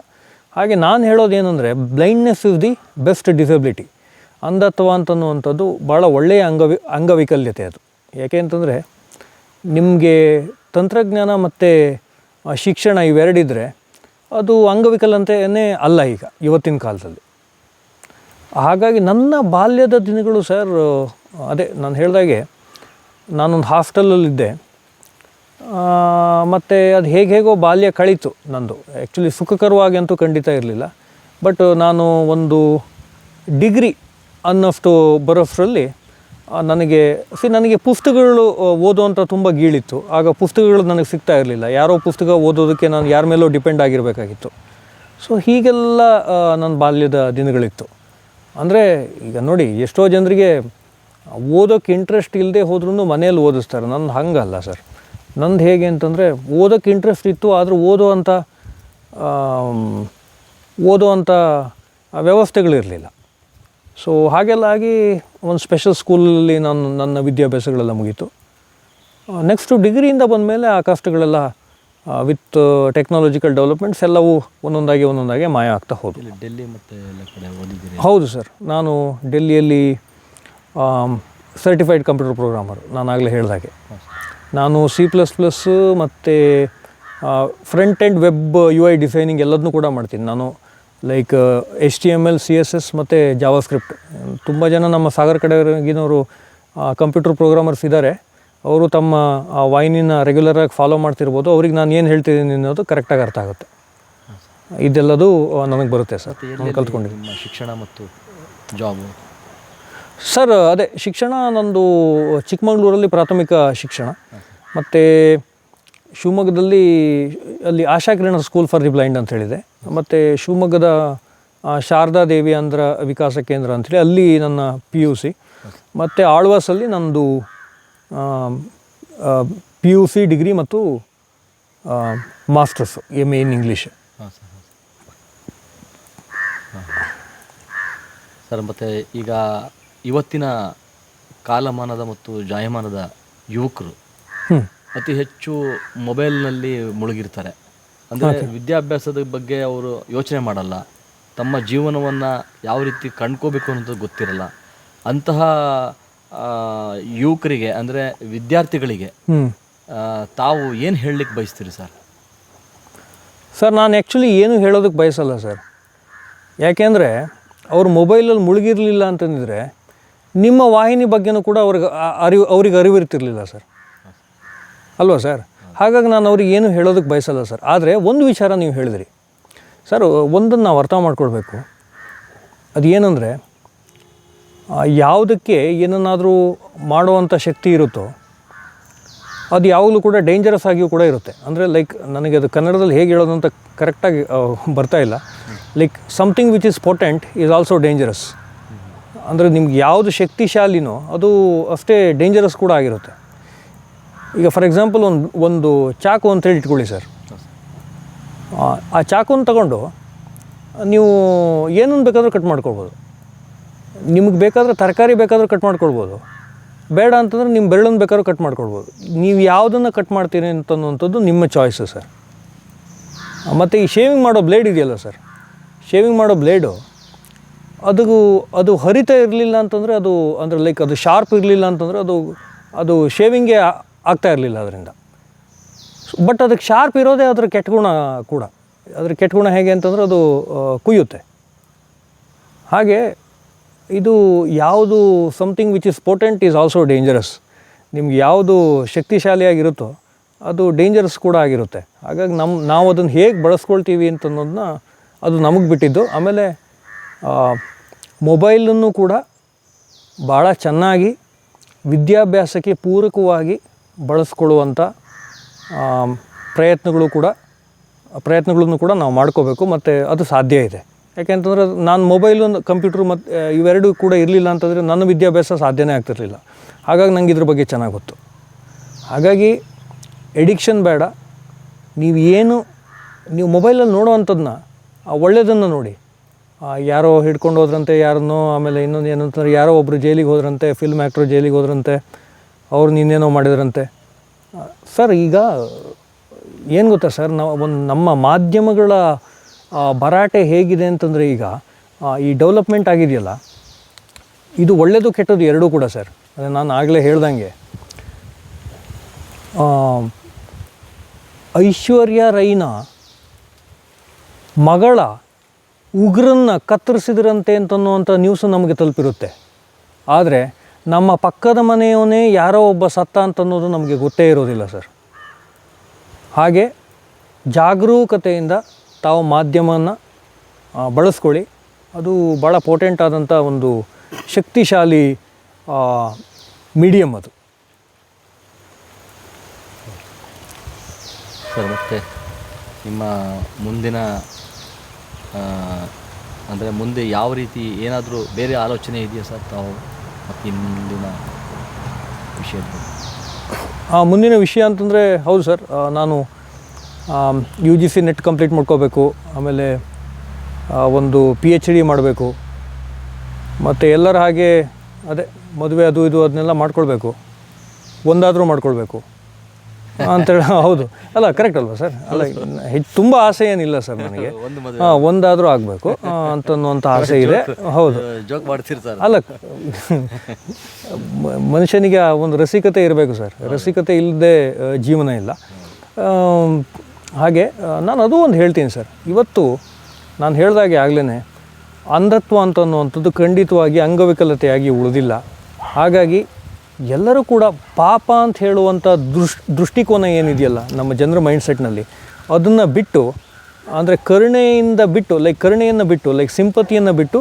ಹಾಗೆ ನಾನು ಹೇಳೋದೇನೆಂದರೆ blindness is the best disability. ಅಂಧತ್ವ ಅಂತನ್ನುವಂಥದ್ದು ಭಾಳ ಒಳ್ಳೆಯ ಅಂಗವೈಕಲ್ಯತೆ ಅದು. ಯಾಕೆ ಅಂತಂದರೆ ನಿಮಗೆ ತಂತ್ರಜ್ಞಾನ ಮತ್ತು ಶಿಕ್ಷಣ ಇವೆರಡಿದ್ರೆ ಅದು ಅಂಗವಿಕಲತೆಯೇ ಅಲ್ಲ ಈಗ ಇವತ್ತಿನ ಕಾಲದಲ್ಲಿ. ಹಾಗಾಗಿ ನನ್ನ ಬಾಲ್ಯದ ದಿನಗಳು ಸರ್, ಅದೇ ನಾನು ಹೇಳಿದಾಗೆ ನಾನೊಂದು ಹಾಸ್ಟೆಲಲ್ಲಿದ್ದೆ. ಮತ್ತು ಅದು ಹೇಗೋ ಬಾಲ್ಯ ಕಳೀತು ನಂದು. ಆ್ಯಕ್ಚುಲಿ ಸುಖಕರವಾಗಿ ಅಂತೂ ಖಂಡಿತ ಇರಲಿಲ್ಲ. ಬಟ್ ನಾನು ಒಂದು ಡಿಗ್ರಿ ಅನ್ನೋಷ್ಟು ಬರೋಷ್ಟರಲ್ಲಿ ನನಗೆ ಪುಸ್ತಕಗಳು ಓದುವಂಥ ತುಂಬ ಗೀಳಿತ್ತು. ಆಗ ಪುಸ್ತಕಗಳು ನನಗೆ ಸಿಗ್ತಾ ಇರಲಿಲ್ಲ. ಯಾರೋ ಪುಸ್ತಕ ಓದೋದಕ್ಕೆ ನಾನು ಯಾರ ಮೇಲೋ ಡಿಪೆಂಡ್ ಆಗಿರಬೇಕಾಗಿತ್ತು. ಸೊ ಹೀಗೆಲ್ಲ ನನ್ನ ಬಾಲ್ಯದ ದಿನಗಳಿತ್ತು. ಅಂದರೆ ಈಗ ನೋಡಿ, ಎಷ್ಟೋ ಜನರಿಗೆ ಓದೋಕ್ಕೆ ಇಂಟ್ರೆಸ್ಟ್ ಇಲ್ಲದೆ ಹೋದ್ರೂ ಮನೇಲಿ ಓದಿಸ್ತಾರೆ. ನಂದು ಹಂಗಲ್ಲ ಸರ್. ನಂದು ಹೇಗೆ ಅಂತಂದರೆ ಓದೋಕ್ಕೆ ಇಂಟ್ರೆಸ್ಟ್ ಇತ್ತು, ಆದರೂ ಓದೋವಂಥ ವ್ಯವಸ್ಥೆಗಳಿರಲಿಲ್ಲ. ಸೊ ಹಾಗೆಲ್ಲ ಆಗಿ ಒಂದು ಸ್ಪೆಷಲ್ ಸ್ಕೂಲಲ್ಲಿ ನನ್ನ ವಿದ್ಯಾಭ್ಯಾಸಗಳೆಲ್ಲ ಮುಗೀತು. ನೆಕ್ಸ್ಟು ಡಿಗ್ರಿಯಿಂದ ಬಂದಮೇಲೆ ಆ ಕಷ್ಟಗಳೆಲ್ಲ ವಿತ್ ಟೆಕ್ನಾಲಜಿಕಲ್ ಡೆವಲಪ್ಮೆಂಟ್ಸ್ ಎಲ್ಲವೂ ಒಂದೊಂದಾಗಿ ಮಾಯ ಆಗ್ತಾ ಹೋದವು. ಡೆಲ್ಲಿ ಮತ್ತು ಎಲ್ಲ ಕಡೆ ಓದಿದ್ದೀರಿ? ಹೌದು ಸರ್. ನಾನು ಡೆಲ್ಲಿಯಲ್ಲಿ ಸರ್ಟಿಫೈಡ್ ಕಂಪ್ಯೂಟರ್ ಪ್ರೋಗ್ರಾಮರ್. ನಾನಾಗಲೇ ಹೇಳಿದಾಗೆ ನಾನು C++ ಮತ್ತು front end web UI designing ಎಲ್ಲದನ್ನೂ ಕೂಡ ಮಾಡ್ತೀನಿ ನಾನು. ಲೈಕ್ HTML, CSS ಮತ್ತು ಜಾವಾಸ್ಕ್ರಿಪ್ಟ್. ತುಂಬ ಜನ ನಮ್ಮ ಸಾಗರ ಕಡೆಗಿನವರು ಕಂಪ್ಯೂಟರ್ ಪ್ರೋಗ್ರಾಮರ್ಸ್ ಇದ್ದಾರೆ. ಅವರು ತಮ್ಮ ವಾಹಿನಿನ ರೆಗ್ಯುಲರಾಗಿ ಫಾಲೋ ಮಾಡ್ತಿರ್ಬೋದು. ಅವ್ರಿಗೆ ನಾನು ಏನು ಹೇಳ್ತಿದ್ದೀನಿ ಅನ್ನೋದು ಕರೆಕ್ಟಾಗಿ ಅರ್ಥ ಆಗುತ್ತೆ. ಇದೆಲ್ಲದು ನನಗೆ ಬರುತ್ತೆ ಸರ್. ನಾನು ಕಲ್ತ್ಕೊಂಡಿದ್ದೀನಿ. ಶಿಕ್ಷಣ ಮತ್ತು ಜಾಬು ಸರ್, ಅದೇ ಶಿಕ್ಷಣ ನಂದು ಚಿಕ್ಕಮಗಳೂರಲ್ಲಿ ಪ್ರಾಥಮಿಕ ಶಿಕ್ಷಣ, ಮತ್ತು ಶಿವಮೊಗ್ಗದಲ್ಲಿ ಅಲ್ಲಿ ಆಶಾಕಿರಣ ಸ್ಕೂಲ್ ಫಾರ್ ದಿ ಬ್ಲೈಂಡ್ ಅಂತ ಹೇಳಿದೆ. ಮತ್ತು ಶಿವಮೊಗ್ಗದ ಶಾರದಾ ದೇವಿ ಅಂದ್ರ ವಿಕಾಸ ಕೇಂದ್ರ ಅಂಥೇಳಿ ಅಲ್ಲಿ ನನ್ನ PUC, ಮತ್ತು ಆಳ್ವಾಸಲ್ಲಿ ನಂದು PUC ಡಿಗ್ರಿ ಮತ್ತು masters MA in English. Sir, ಮತ್ತು ಈಗ ಇವತ್ತಿನ ಕಾಲಮಾನದ ಮತ್ತು ಜಾಯಮಾನದ ಯುವಕರು ಅತಿ ಹೆಚ್ಚು ಮೊಬೈಲ್ನಲ್ಲಿ ಮುಳುಗಿರ್ತಾರೆ. ಅಂದರೆ ವಿದ್ಯಾಭ್ಯಾಸದ ಬಗ್ಗೆ ಅವರು ಯೋಚನೆ ಮಾಡಲ್ಲ, ತಮ್ಮ ಜೀವನವನ್ನು ಯಾವ ರೀತಿ ಕಂಡ್ಕೋಬೇಕು ಅನ್ನೋದು ಗೊತ್ತಿರಲ್ಲ. ಅಂತಹ ಯುವಕರಿಗೆ ಅಂದರೆ ವಿದ್ಯಾರ್ಥಿಗಳಿಗೆ ತಾವು ಏನು ಹೇಳಲಿಕ್ಕೆ ಬಯಸ್ತೀರಿ ಸರ್? ಸರ್, ನಾನು ಆ್ಯಕ್ಚುಲಿ ಏನು ಹೇಳೋದಕ್ಕೆ ಬಯಸಲ್ಲ ಸರ್. ಯಾಕೆಂದರೆ ಅವರು ಮೊಬೈಲಲ್ಲಿ ಮುಳುಗಿರಲಿಲ್ಲ ಅಂತಂದಿದ್ರೆ ನಿಮ್ಮ ವಾಹಿನಿ ಬಗ್ಗೆನೂ ಕೂಡ ಅವ್ರಿಗೆ ಅರಿವಿರ್ತಿರ್ಲಿಲ್ಲ ಸರ್, ಅಲ್ವಾ ಸರ್? ಹಾಗಾಗಿ ನಾನು ಅವ್ರಿಗೆ ಏನು ಹೇಳೋದಕ್ಕೆ ಬಯಸಲ್ಲ ಸರ್. ಆದರೆ ಒಂದು ವಿಚಾರ ನೀವು ಹೇಳಿದ್ರಿ ಸರ್, ಒಂದನ್ನು ನಾವು ಅರ್ಥ ಮಾಡ್ಕೊಳ್ಬೇಕು. ಅದು ಏನಂದರೆ, ಯಾವುದಕ್ಕೆ ಏನನ್ನಾದರೂ ಮಾಡುವಂಥ ಶಕ್ತಿ ಇರುತ್ತೋ ಅದು ಯಾವಾಗಲೂ ಕೂಡ ಡೇಂಜರಸ್ ಆಗಿಯೂ ಕೂಡ ಇರುತ್ತೆ. ಅಂದರೆ ಲೈಕ್ ನನಗೆ ಅದು ಕನ್ನಡದಲ್ಲಿ ಹೇಗೆ ಹೇಳೋದು ಅಂತ ಕರೆಕ್ಟಾಗಿ ಬರ್ತಾ ಇಲ್ಲ. Like something which is potent is also dangerous. ಅಂದರೆ ನಿಮ್ಗೆ ಯಾವುದು ಶಕ್ತಿಶಾಲಿನೋ ಅದು ಅಷ್ಟೇ ಡೇಂಜರಸ್ ಕೂಡ ಆಗಿರುತ್ತೆ. ಈಗ ಫಾರ್ ಎಕ್ಸಾಂಪಲ್ ಒಂದು ಚಾಕು ಅಂತೇಳಿ ಇಟ್ಕೊಳ್ಳಿ ಸರ್. ಆ ಚಾಕುನ ತಗೊಂಡು ನೀವು ಏನನ್ನು ಬೇಕಾದರೂ ಕಟ್ ಮಾಡ್ಕೊಳ್ಬೋದು. ನಿಮಗೆ ಬೇಕಾದರೆ ತರಕಾರಿ ಬೇಕಾದರೂ ಕಟ್ ಮಾಡ್ಕೊಳ್ಬೋದು, ಬೇಡ ಅಂತಂದರೆ ನಿಮ್ಮ ಬೆರಳನ್ನು ಬೇಕಾದ್ರೂ ಕಟ್ ಮಾಡ್ಕೊಳ್ಬೋದು. ನೀವು ಯಾವುದನ್ನು ಕಟ್ ಮಾಡ್ತೀರಿ ಅಂತನ್ನುವಂಥದ್ದು ನಿಮ್ಮ ಚಾಯ್ಸು ಸರ್. ಮತ್ತು ಈ ಶೇವಿಂಗ್ ಮಾಡೋ ಬ್ಲೇಡ್ ಇದೆಯಲ್ಲ ಸರ್, ಶೇವಿಂಗ್ ಮಾಡೋ ಬ್ಲೇಡು ಅದು ಹರಿತಾ ಇರಲಿಲ್ಲ ಅಂತಂದರೆ ಅದು ಅಂದರೆ ಲೈಕ್ ಅದು ಶಾರ್ಪ್ ಇರಲಿಲ್ಲ ಅಂತಂದರೆ ಅದು ಶೇವಿಂಗೇ ಆಗ್ತಾ ಇರಲಿಲ್ಲ ಅದರಿಂದ. ಬಟ್ ಅದಕ್ಕೆ ಶಾರ್ಪ್ ಇರೋದೇ ಅದರ ಕೆಟ್ಟ ಗುಣ ಕೂಡ. ಅದರ ಕೆಟ್ಟ ಗುಣ ಹೇಗೆ ಅಂತಂದರೆ ಅದು ಕುಯ್ಯುತ್ತೆ. ಹಾಗೆ ಇದು ಯಾವುದು something which is potent is also dangerous. ನಿಮ್ಗೆ ಯಾವುದು ಶಕ್ತಿಶಾಲಿಯಾಗಿರುತ್ತೋ ಅದು ಡೇಂಜರಸ್ ಕೂಡ ಆಗಿರುತ್ತೆ. ಹಾಗಾಗಿ ನಾವು ಅದನ್ನು ಹೇಗೆ ಬಳಸ್ಕೊಳ್ತೀವಿ ಅಂತನ್ನೋದನ್ನ ಅದು ನಮಗೆ ಬಿಟ್ಟಿದ್ದು. ಆಮೇಲೆ ಮೊಬೈಲನ್ನು ಕೂಡ ಭಾಳ ಚೆನ್ನಾಗಿ ವಿದ್ಯಾಭ್ಯಾಸಕ್ಕೆ ಪೂರಕವಾಗಿ ಬಳಸ್ಕೊಳ್ಳುವಂಥ ಪ್ರಯತ್ನಗಳನ್ನು ಕೂಡ ನಾವು ಮಾಡ್ಕೋಬೇಕು. ಮತ್ತು ಅದು ಸಾಧ್ಯ ಇದೆ. ಯಾಕೆಂತಂದರೆ ನಾನು ಮೊಬೈಲು ಕಂಪ್ಯೂಟ್ರು ಮತ್ತು ಇವೆರಡೂ ಕೂಡ ಇರಲಿಲ್ಲ ಅಂತಂದರೆ ನನ್ನ ವಿದ್ಯಾಭ್ಯಾಸ ಸಾಧ್ಯನೇ ಆಗ್ತಿರಲಿಲ್ಲ. ಹಾಗಾಗಿ ನಂಗೆ ಇದ್ರ ಬಗ್ಗೆ ಚೆನ್ನಾಗಿ ಗೊತ್ತು. ಹಾಗಾಗಿ ಎಡಿಕ್ಷನ್ ಬೇಡ. ನೀವು ಮೊಬೈಲಲ್ಲಿ ನೋಡೋವಂಥದ್ದನ್ನ ಒಳ್ಳೆಯದನ್ನು ನೋಡಿ. ಯಾರೋ ಹಿಡ್ಕೊಂಡು ಹೋದ್ರಂತೆ ಯಾರನ್ನೋ, ಆಮೇಲೆ ಇನ್ನೊಂದು ಏನಂತಂದ್ರೆ ಯಾರೋ ಒಬ್ಬರು ಜೈಲಿಗೆ ಹೋದ್ರಂತೆ, ಫಿಲ್ಮ್ ಆ್ಯಕ್ಟ್ರು ಜೈಲಿಗೆ ಹೋದ್ರಂತೆ, ಅವ್ರು ಇನ್ನೇನೋ ಮಾಡಿದ್ರಂತೆ. ಸರ್ ಈಗ ಏನು ಗೊತ್ತಾ ಸರ್, ನಮ್ಮ ಮಾಧ್ಯಮಗಳ ಭರಾಟೆ ಹೇಗಿದೆ ಅಂತಂದರೆ ಈಗ ಈ ಡೆವಲಪ್ಮೆಂಟ್ ಆಗಿದೆಯಲ್ಲ, ಇದು ಒಳ್ಳೆಯದು ಕೆಟ್ಟದ್ದು ಎರಡೂ ಕೂಡ ಸರ್. ಅದೇ ನಾನು ಆಗಲೇ ಹೇಳ್ದಂಗೆ ಐಶ್ವರ್ಯ ರೈನ ಮಗಳ ಉಗ್ರನ್ನ ಕತ್ತರಿಸಿದ್ರಂತೆ ಅಂತನ್ನುವಂಥ ನ್ಯೂಸು ನಮಗೆ ತಲುಪಿರುತ್ತೆ. ಆದರೆ ನಮ್ಮ ಪಕ್ಕದ ಮನೆಯವನೇ ಯಾರೋ ಒಬ್ಬ ಸತ್ತ ಅಂತನ್ನೋದು ನಮಗೆ ಗೊತ್ತೇ ಇರೋದಿಲ್ಲ ಸರ್. ಹಾಗೆ ಜಾಗರೂಕತೆಯಿಂದ ತಾವು ಮಾಧ್ಯಮವನ್ನು ಬಳಸ್ಕೊಳ್ಳಿ. ಅದು ಭಾಳ ಪೋಟೆಂಟ್ ಆದಂಥ ಒಂದು ಶಕ್ತಿಶಾಲಿ ಮೀಡಿಯಮ್ ಅದು. ಸರ್, ಮತ್ತು ನಿಮ್ಮ ಮುಂದಿನ ಅಂದರೆ ಮುಂದೆ ಯಾವ ರೀತಿ ಏನಾದರೂ ಬೇರೆ ಆಲೋಚನೆ ಇದೆಯಾ ಸರ್ ತಾವು ಮತ್ತು ಮುಂದಿನ ವಿಷಯದ? ಮುಂದಿನ ವಿಷಯ ಅಂತಂದರೆ ಹೌದು ಸರ್, ನಾನು UGC ನೆಟ್ ಕಂಪ್ಲೀಟ್ ಮಾಡ್ಕೋಬೇಕು. ಆಮೇಲೆ ಒಂದು PhD ಮಾಡಬೇಕು. ಮತ್ತು ಎಲ್ಲರ ಹಾಗೆ ಅದೇ ಮದುವೆ ಅದು ಇದು ಅದನ್ನೆಲ್ಲ ಮಾಡ್ಕೊಳ್ಬೇಕು, ಒಂದಾದರೂ ಮಾಡ್ಕೊಳ್ಬೇಕು ಅಂತೇಳಿ. ಹೌದು, ಅಲ್ಲ ಕರೆಕ್ಟ್ ಅಲ್ವಾ ಸರ್? ಅಲ್ಲ, ತುಂಬ ಆಸೆ ಏನಿಲ್ಲ ಸರ್ ನನಗೆ. ಒಂದಾದರೂ ಆಗಬೇಕು ಅಂತನ್ನುವಂಥ ಆಸೆ ಇದೆ. ಹೌದು, ಜೋಕ್ ಮಾಡ್ತಿರ್ತಾರೆ. ಅಲ್ಲ, ಮನುಷ್ಯನಿಗೆ ಒಂದು ರಸಿಕತೆ ಇರಬೇಕು ಸರ್. ರಸಿಕತೆ ಇಲ್ಲದೆ ಜೀವನ ಇಲ್ಲ. ಹಾಗೆ ನಾನು ಅದು ಒಂದು ಹೇಳ್ತೀನಿ ಸರ್. ಇವತ್ತು ನಾನು ಹೇಳಿದಾಗೆ ಆಗಲೇ ಅಂಧತ್ವ ಅಂತನ್ನುವಂಥದ್ದು ಖಂಡಿತವಾಗಿ ಅಂಗವಿಕಲತೆಯಾಗಿ ಉಳಿದಿಲ್ಲ. ಹಾಗಾಗಿ ಎಲ್ಲರೂ ಕೂಡ ಪಾಪ ಅಂತ ಹೇಳುವಂಥ ದೃಷ್ಟಿಕೋನ ಏನಿದೆಯಲ್ಲ ನಮ್ಮ ಜನರ ಮೈಂಡ್ಸೆಟ್ನಲ್ಲಿ, ಅದನ್ನು ಬಿಟ್ಟು, ಅಂದರೆ ಕರುಣೆಯನ್ನು ಬಿಟ್ಟು ಲೈಕ್ ಸಿಂಪತಿಯನ್ನು ಬಿಟ್ಟು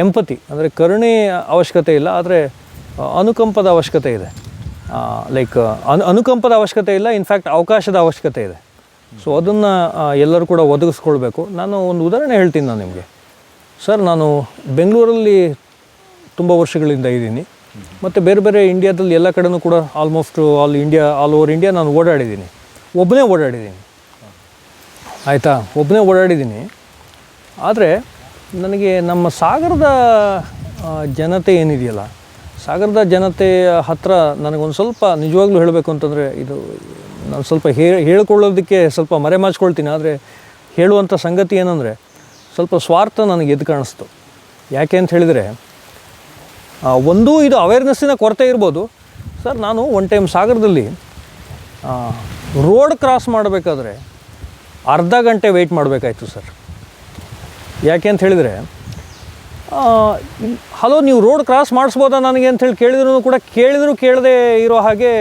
ಎಂಪತಿ, ಅಂದರೆ ಕರುಣೆ ಅವಶ್ಯಕತೆ ಇಲ್ಲ, ಆದರೆ ಅನುಕಂಪದ ಅವಶ್ಯಕತೆ ಇದೆ. ಅನುಕಂಪದ ಅವಶ್ಯಕತೆ ಇಲ್ಲ, ಇನ್ಫ್ಯಾಕ್ಟ್ ಅವಕಾಶದ ಅವಶ್ಯಕತೆ ಇದೆ. ಸೊ ಅದನ್ನು ಎಲ್ಲರೂ ಕೂಡ ಒದಗಿಸ್ಕೊಳ್ಬೇಕು. ನಾನು ಒಂದು ಉದಾಹರಣೆ ಹೇಳ್ತೀನಿ ನಾನು ನಿಮಗೆ ಸರ್. ನಾನು ಬೆಂಗಳೂರಲ್ಲಿ ತುಂಬ ವರ್ಷಗಳಿಂದ ಇದ್ದೀನಿ. ಮತ್ತು ಬೇರೆ ಬೇರೆ ಇಂಡಿಯಾದಲ್ಲಿ ಎಲ್ಲ ಕಡೆನೂ ಕೂಡ ಆಲ್ಮೋಸ್ಟ್ ಆಲ್ ಓವರ್ ಇಂಡಿಯಾ ನಾನು ಓಡಾಡಿದ್ದೀನಿ. ಒಬ್ಬನೇ ಓಡಾಡಿದ್ದೀನಿ. ಆದರೆ ನನಗೆ ನಮ್ಮ ಸಾಗರದ ಜನತೆ ಏನಿದೆಯಲ್ಲ, ಸಾಗರದ ಜನತೆಯ ಹತ್ರ ನನಗೊಂದು ಸ್ವಲ್ಪ ನಿಜವಾಗ್ಲೂ ಹೇಳಬೇಕು ಅಂತಂದರೆ, ಇದು ನಾನು ಸ್ವಲ್ಪ ಹೇಳ್ಕೊಳ್ಳೋದಕ್ಕೆ ಸ್ವಲ್ಪ ಮರೆಮಾಚ್ಕೊಳ್ತೀನಿ. ಆದರೆ ಹೇಳುವಂಥ ಸಂಗತಿ ಏನಂದರೆ, ಸ್ವಲ್ಪ ಸ್ವಾರ್ಥ ನನಗೆ ಎದ್ದು ಕಾಣಿಸ್ತು. ಯಾಕೆ ಅಂತ ಹೇಳಿದರೆ, ಒಂದು ಇದು ಅವೇರ್ನೆಸ್ಸಿನ ಕೊರತೆ ಇರ್ಬೋದು ಸರ್. ನಾನು ಒನ್ ಟೈಮ್ ಸಾಗರದಲ್ಲಿ ರೋಡ್ ಕ್ರಾಸ್ ಮಾಡಬೇಕಾದ್ರೆ ಅರ್ಧ ಗಂಟೆ ವೆಯ್ಟ್ ಮಾಡಬೇಕಾಯ್ತು ಸರ್. ಯಾಕೆ ಅಂತ ಹೇಳಿದರೆ, ಹಲೋ ನೀವು ರೋಡ್ ಕ್ರಾಸ್ ಮಾಡಿಸ್ಬೋದಾ ನನಗೆ ಅಂಥೇಳಿ ಕೇಳಿದರೂ ಕೇಳದೆ ಇರೋ ಹಾಗೆ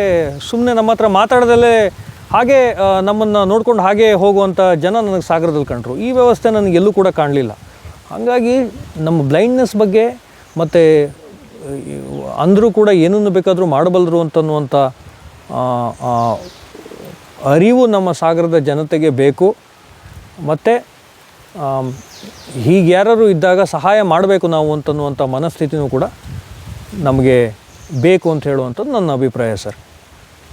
ಸುಮ್ಮನೆ ನಮ್ಮ ಹತ್ರ ಮಾತಾಡದಲ್ಲೇ ಹಾಗೆ ನಮ್ಮನ್ನು ನೋಡ್ಕೊಂಡು ಹಾಗೆ ಹೋಗುವಂಥ ಜನ ನನಗೆ ಸಾಗರದಲ್ಲಿ ಕಂಡರು. ಈ ವ್ಯವಸ್ಥೆ ನನಗೆ ಎಲ್ಲೂ ಕೂಡ ಕಾಣಲಿಲ್ಲ. ಹಾಗಾಗಿ ನಮ್ಮ ಬ್ಲೈಂಡ್ನೆಸ್ ಬಗ್ಗೆ ಮತ್ತು ಅಂದರೂ ಕೂಡ ಏನನ್ನು ಬೇಕಾದರೂ ಮಾಡಬಲ್ಲರು ಅಂತನ್ನುವಂಥ ಅರಿವು ನಮ್ಮ ಸಾಗರದ ಜನತೆಗೆ ಬೇಕು. ಮತ್ತು ಹೀಗೆ ಯಾರು ಇದ್ದಾಗ ಸಹಾಯ ಮಾಡಬೇಕು ನಾವು ಅಂತನ್ನುವಂಥ ಮನಸ್ಥಿತಿನೂ ಕೂಡ ನಮಗೆ ಬೇಕು ಅಂತ ಹೇಳುವಂಥದ್ದು ನನ್ನ ಅಭಿಪ್ರಾಯ ಸರ್.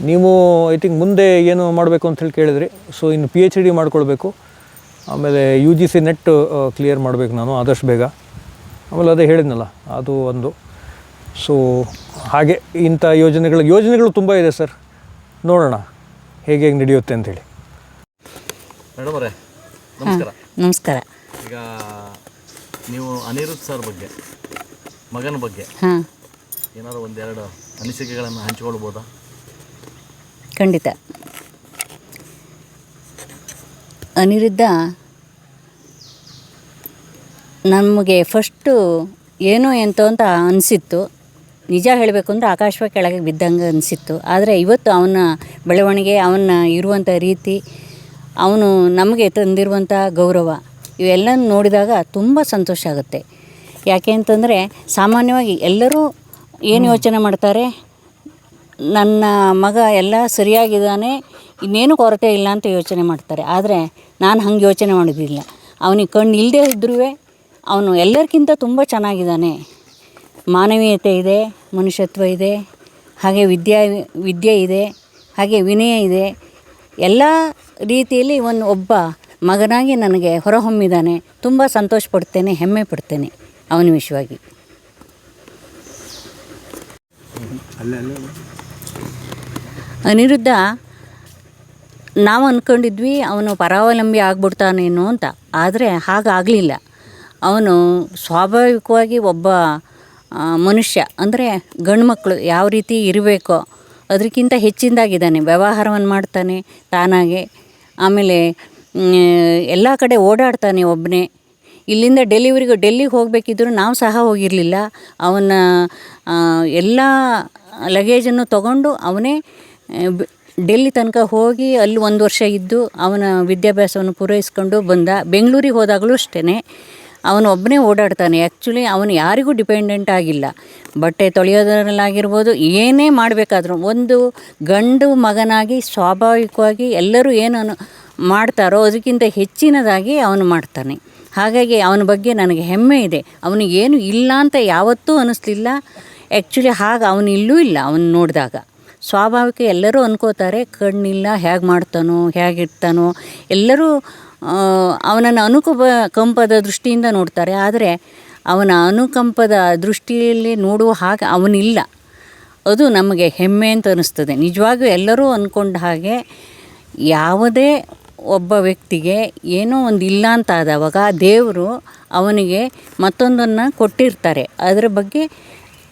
ನೀವು ಐ ಥಿಂಕ್ ಮುಂದೆ ಏನು ಮಾಡಬೇಕು ಅಂಥೇಳಿ ಕೇಳಿದ್ರಿ. ಸೊ ಇನ್ನು PhD ಮಾಡ್ಕೊಳ್ಬೇಕು. ಆಮೇಲೆ UGC ನೆಟ್ ಕ್ಲಿಯರ್ ಮಾಡಬೇಕು ನಾನು ಆದಷ್ಟು ಬೇಗ. ಆಮೇಲೆ ಅದೇ ಹೇಳಿದ್ನಲ್ಲ ಅದು ಒಂದು. ಸೊ ಹಾಗೆ ಇಂಥ ಯೋಜನೆಗಳು ತುಂಬ ಇದೆ ಸರ್. ನೋಡೋಣ ಹೇಗೆ ನಡೆಯುತ್ತೆ ಅಂಥೇಳಿ. ಮೇಡಮ್ ಅವರೇ ನಮಸ್ಕಾರ. ನಮಸ್ಕಾರ. ಈಗ ನೀವು ಅನಿರುದ್ಧ್ ಸರ್ ಬಗ್ಗೆ, ಮಗನ ಬಗ್ಗೆ ಏನಾದ್ರು ಒಂದೆರಡು ಅನಿಸಿಕೆಗಳನ್ನು ಹಂಚಿಕೊಳ್ಬೋದಾ? ಖಂಡಿತ. ಅನಿರುದ್ಧ ನಮಗೆ ಫಸ್ಟು ಏನೋ ಎಂತೋ ಅಂತ ಅನಿಸಿತ್ತು. ನಿಜ ಹೇಳಬೇಕು ಅಂದರೆ ಆಕಾಶವಾಗಿ ಕೆಳಗೆ ಬಿದ್ದಂಗೆ ಅನಿಸಿತ್ತು. ಆದರೆ ಇವತ್ತು ಅವನ ಬೆಳವಣಿಗೆ, ಅವನ ಇರುವಂಥ ರೀತಿ, ಅವನು ನಮಗೆ ತಂದಿರುವಂಥ ಗೌರವ, ಇವೆಲ್ಲ ನೋಡಿದಾಗ ತುಂಬ ಸಂತೋಷ ಆಗುತ್ತೆ. ಯಾಕೆ ಅಂತಂದರೆ ಸಾಮಾನ್ಯವಾಗಿ ಎಲ್ಲರೂ ಏನು ಯೋಚನೆ ಮಾಡ್ತಾರೆ, ನನ್ನ ಮಗ ಎಲ್ಲ ಸರಿಯಾಗಿದ್ದಾನೆ, ಇನ್ನೇನು ಕೊರತೆ ಇಲ್ಲ ಅಂತ ಯೋಚನೆ ಮಾಡ್ತಾರೆ. ಆದರೆ ನಾನು ಹಂಗೆ ಯೋಚನೆ ಮಾಡೋದಿಲ್ಲ. ಅವನಿಗೆ ಕಣ್ಣು ಇಲ್ಲದೆ ಇದ್ರೂ ಅವನು ಎಲ್ಲರಿಗಿಂತ ತುಂಬ ಚೆನ್ನಾಗಿದ್ದಾನೆ. ಮಾನವೀಯತೆ ಇದೆ, ಮನುಷ್ಯತ್ವ ಇದೆ, ಹಾಗೆ ವಿದ್ಯೆ ಇದೆ, ಹಾಗೆ ವಿನಯ ಇದೆ. ಎಲ್ಲ ರೀತಿಯಲ್ಲಿ ಒಬ್ಬ ಮಗನಾಗಿ ನನಗೆ ಹೊರಹೊಮ್ಮಿದ್ದಾನೆ. ತುಂಬ ಸಂತೋಷ ಪಡ್ತೇನೆ, ಹೆಮ್ಮೆ ಪಡ್ತೇನೆ ಅವನ ವಿಷಯವಾಗಿ. ಅನಿರುದ್ಧ ನಾವು ಅಂದ್ಕೊಂಡಿದ್ವಿ ಅವನು ಪರಾವಲಂಬಿ ಆಗ್ಬಿಡ್ತಾನೇನೋ ಅಂತ. ಆದರೆ ಹಾಗಾಗಲಿಲ್ಲ. ಅವನು ಸ್ವಾಭಾವಿಕವಾಗಿ ಒಬ್ಬ ಮನುಷ್ಯ, ಅಂದರೆ ಗಂಡು ಮಕ್ಕಳು ಯಾವ ರೀತಿ ಇರಬೇಕೋ ಅದಕ್ಕಿಂತ ಹೆಚ್ಚಿನದಾಗಿದ್ದಾನೆ. ವ್ಯವಹಾರವನ್ನು ಮಾಡ್ತಾನೆ ತಾನಾಗೆ. ಆಮೇಲೆ ಎಲ್ಲ ಕಡೆ ಓಡಾಡ್ತಾನೆ ಒಬ್ಬನೇ. ಇಲ್ಲಿಂದ ಡೆಲ್ಲಿಗೆ ಹೋಗಬೇಕಿದ್ರು ನಾವು ಸಹ ಹೋಗಿರಲಿಲ್ಲ. ಅವನ ಎಲ್ಲ ಲಗೇಜನ್ನು ತಗೊಂಡು ಅವನೇ ಡೆಲ್ಲಿ ತನಕ ಹೋಗಿ ಅಲ್ಲಿ 1 ವರ್ಷ ಇದ್ದು ಅವನ ವಿದ್ಯಾಭ್ಯಾಸವನ್ನು ಪೂರೈಸ್ಕೊಂಡು ಬಂದ. ಬೆಂಗಳೂರಿಗೆ ಹೋದಾಗಲೂ ಅಷ್ಟೇ ಅವನು ಒಬ್ಬನೇ ಓಡಾಡ್ತಾನೆ. ಆ್ಯಕ್ಚುಲಿ ಅವನು ಯಾರಿಗೂ ಡಿಪೆಂಡೆಂಟ್ ಆಗಿಲ್ಲ. ಬಟ್ಟೆ ತೊಳೆಯೋದ್ರಲ್ಲಾಗಿರ್ಬೋದು, ಏನೇ ಮಾಡಬೇಕಾದ್ರೂ ಒಂದು ಗಂಡು ಮಗನಾಗಿ ಸ್ವಾಭಾವಿಕವಾಗಿ ಎಲ್ಲರೂ ಏನು ಮಾಡ್ತಾರೋ ಅದಕ್ಕಿಂತ ಹೆಚ್ಚಿನದಾಗಿ ಅವನು ಮಾಡ್ತಾನೆ. ಹಾಗಾಗಿ ಅವನ ಬಗ್ಗೆ ನನಗೆ ಹೆಮ್ಮೆ ಇದೆ. ಅವನಿಗೇನು ಇಲ್ಲ ಅಂತ ಯಾವತ್ತೂ ಅನ್ನಿಸ್ಲಿಲ್ಲ. ಆ್ಯಕ್ಚುಲಿ ಹಾಗೆ ಅವನು ಇಲ್ಲೂ ಇಲ್ಲ. ಅವನು ನೋಡಿದಾಗ ಸ್ವಾಭಾವಿಕ ಎಲ್ಲರೂ ಅನ್ಕೋತಾರೆ ಕಣ್ಣಿಲ್ಲ, ಹೇಗೆ ಮಾಡ್ತಾನೋ ಹೇಗಿರ್ತಾನೋ, ಎಲ್ಲರೂ ಅವನನ್ನು ಕಂಪದ ದೃಷ್ಟಿಯಿಂದ ನೋಡ್ತಾರೆ. ಆದರೆ ಅವನ ಅನುಕಂಪದ ದೃಷ್ಟಿಯಲ್ಲಿ ನೋಡುವ ಹಾಗೆ ಅವನಿಲ್ಲ. ಅದು ನಮಗೆ ಹೆಮ್ಮೆ ಅಂತ ಅನ್ನಿಸ್ತದೆ. ನಿಜವಾಗೂ ಎಲ್ಲರೂ ಅಂದ್ಕೊಂಡ ಹಾಗೆ ಯಾವುದೇ ಒಬ್ಬ ವ್ಯಕ್ತಿಗೆ ಏನೋ ಒಂದು ಇಲ್ಲ ಅಂತ ಆದವಾಗ ದೇವರು ಅವನಿಗೆ ಮತ್ತೊಂದನ್ನು ಕೊಟ್ಟಿರ್ತಾರೆ. ಅದರ ಬಗ್ಗೆ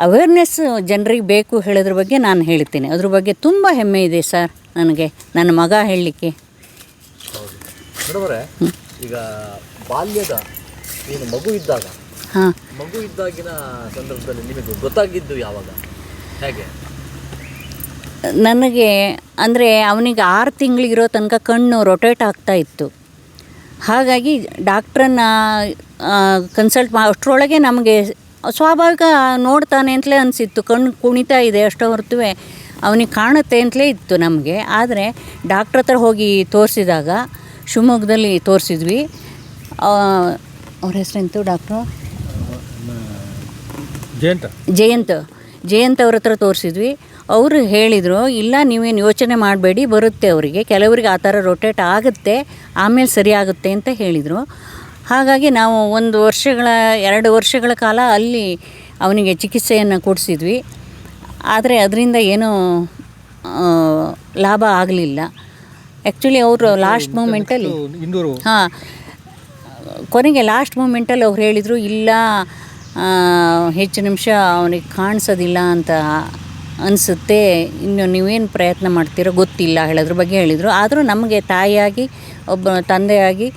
ಅವೇರ್ನೆಸ್ ಜನರಿಗೆ ಬೇಕು ಹೇಳೋದ್ರ ಬಗ್ಗೆ ನಾನು ಹೇಳ್ತೀನಿ. ಅದ್ರ ಬಗ್ಗೆ ತುಂಬ ಹೆಮ್ಮೆ ಇದೆ ಸರ್ ನನಗೆ, ನನ್ನ ಮಗ ಹೇಳಲಿಕ್ಕೆ. ಮೇಡಮರೇ, ಈಗ ಬಾಲ್ಯದ ಏನು ಮಗು ಇದ್ದಾಗಿನ ಸಂದರ್ಭದಲ್ಲಿ ನಿಮಗೆ ಗೊತ್ತಾಗಿದ್ದು ಯಾವಾಗ, ಹೇಗೆ? ನನಗೆ ಅಂದರೆ ಅವನಿಗೆ 6 ತಿಂಗಳಿಗಿರೋ ತನಕ ಕಣ್ಣು ರೊಟೇಟ್ ಆಗ್ತಾ ಇತ್ತು. ಹಾಗಾಗಿ ಡಾಕ್ಟ್ರನ್ನ ಕನ್ಸಲ್ಟ್ ಅಷ್ಟರೊಳಗೆ ನಮಗೆ ಸ್ವಾಭಾವಿಕ ನೋಡ್ತಾನೆ ಅಂತಲೇ ಅನಿಸಿತ್ತು. ಕಣ್ಣು ಕುಣಿತಾ ಇದೆ ಅಷ್ಟೋ ಹೊರತು ಅವನಿಗೆ ಕಾಣುತ್ತೆ ಅಂತಲೇ ಇತ್ತು ನಮಗೆ. ಆದರೆ ಡಾಕ್ಟ್ರ್ ಹತ್ರ ಹೋಗಿ ತೋರಿಸಿದಾಗ, ಶಿವಮೊಗ್ಗದಲ್ಲಿ ತೋರಿಸಿದ್ವಿ. ಅವ್ರ ಹೆಸರೆಂತು ಡಾಕ್ಟ್ರು? ಜಯಂತ್ ಅವ್ರ ಹತ್ರ ತೋರಿಸಿದ್ವಿ. ಅವರು ಹೇಳಿದರು, ಇಲ್ಲ ನೀವೇನು ಯೋಚನೆ ಮಾಡಬೇಡಿ, ಬರುತ್ತೆ ಅವರಿಗೆ, ಕೆಲವರಿಗೆ ಆ ಥರ ರೊಟೇಟ್ ಆಗುತ್ತೆ, ಆಮೇಲೆ ಸರಿ ಆಗುತ್ತೆ ಅಂತ ಹೇಳಿದರು. ಹಾಗಾಗಿ ನಾವು 2 ವರ್ಷಗಳ ಕಾಲ ಅಲ್ಲಿ ಅವನಿಗೆ ಚಿಕಿತ್ಸೆಯನ್ನು ಕೊಡಿಸಿದ್ವಿ. ಆದರೆ ಅದರಿಂದ ಏನೂ ಲಾಭ ಆಗಲಿಲ್ಲ. ಆ್ಯಕ್ಚುಲಿ ಅವರು ಲಾಸ್ಟ್ ಮೂಮೆಂಟಲ್ಲಿ ಕೊನೆಗೆ ಅವ್ರು ಹೇಳಿದರು, ಇಲ್ಲ ಹೆಚ್ಚು ನಿಮಿಷ ಅವನಿಗೆ ಕಾಣಿಸೋದಿಲ್ಲ ಅಂತ ಅನಿಸುತ್ತೆ, ಇನ್ನು ನೀವೇನು ಪ್ರಯತ್ನ ಮಾಡ್ತೀರೋ ಗೊತ್ತಿಲ್ಲ ಹೇಳೋದ್ರ ಬಗ್ಗೆ ಹೇಳಿದರು. ಆದರೂ ನಮಗೆ ತಾಯಿಯಾಗಿ, ಒಬ್ಬ ತಂದೆಯಾಗಿ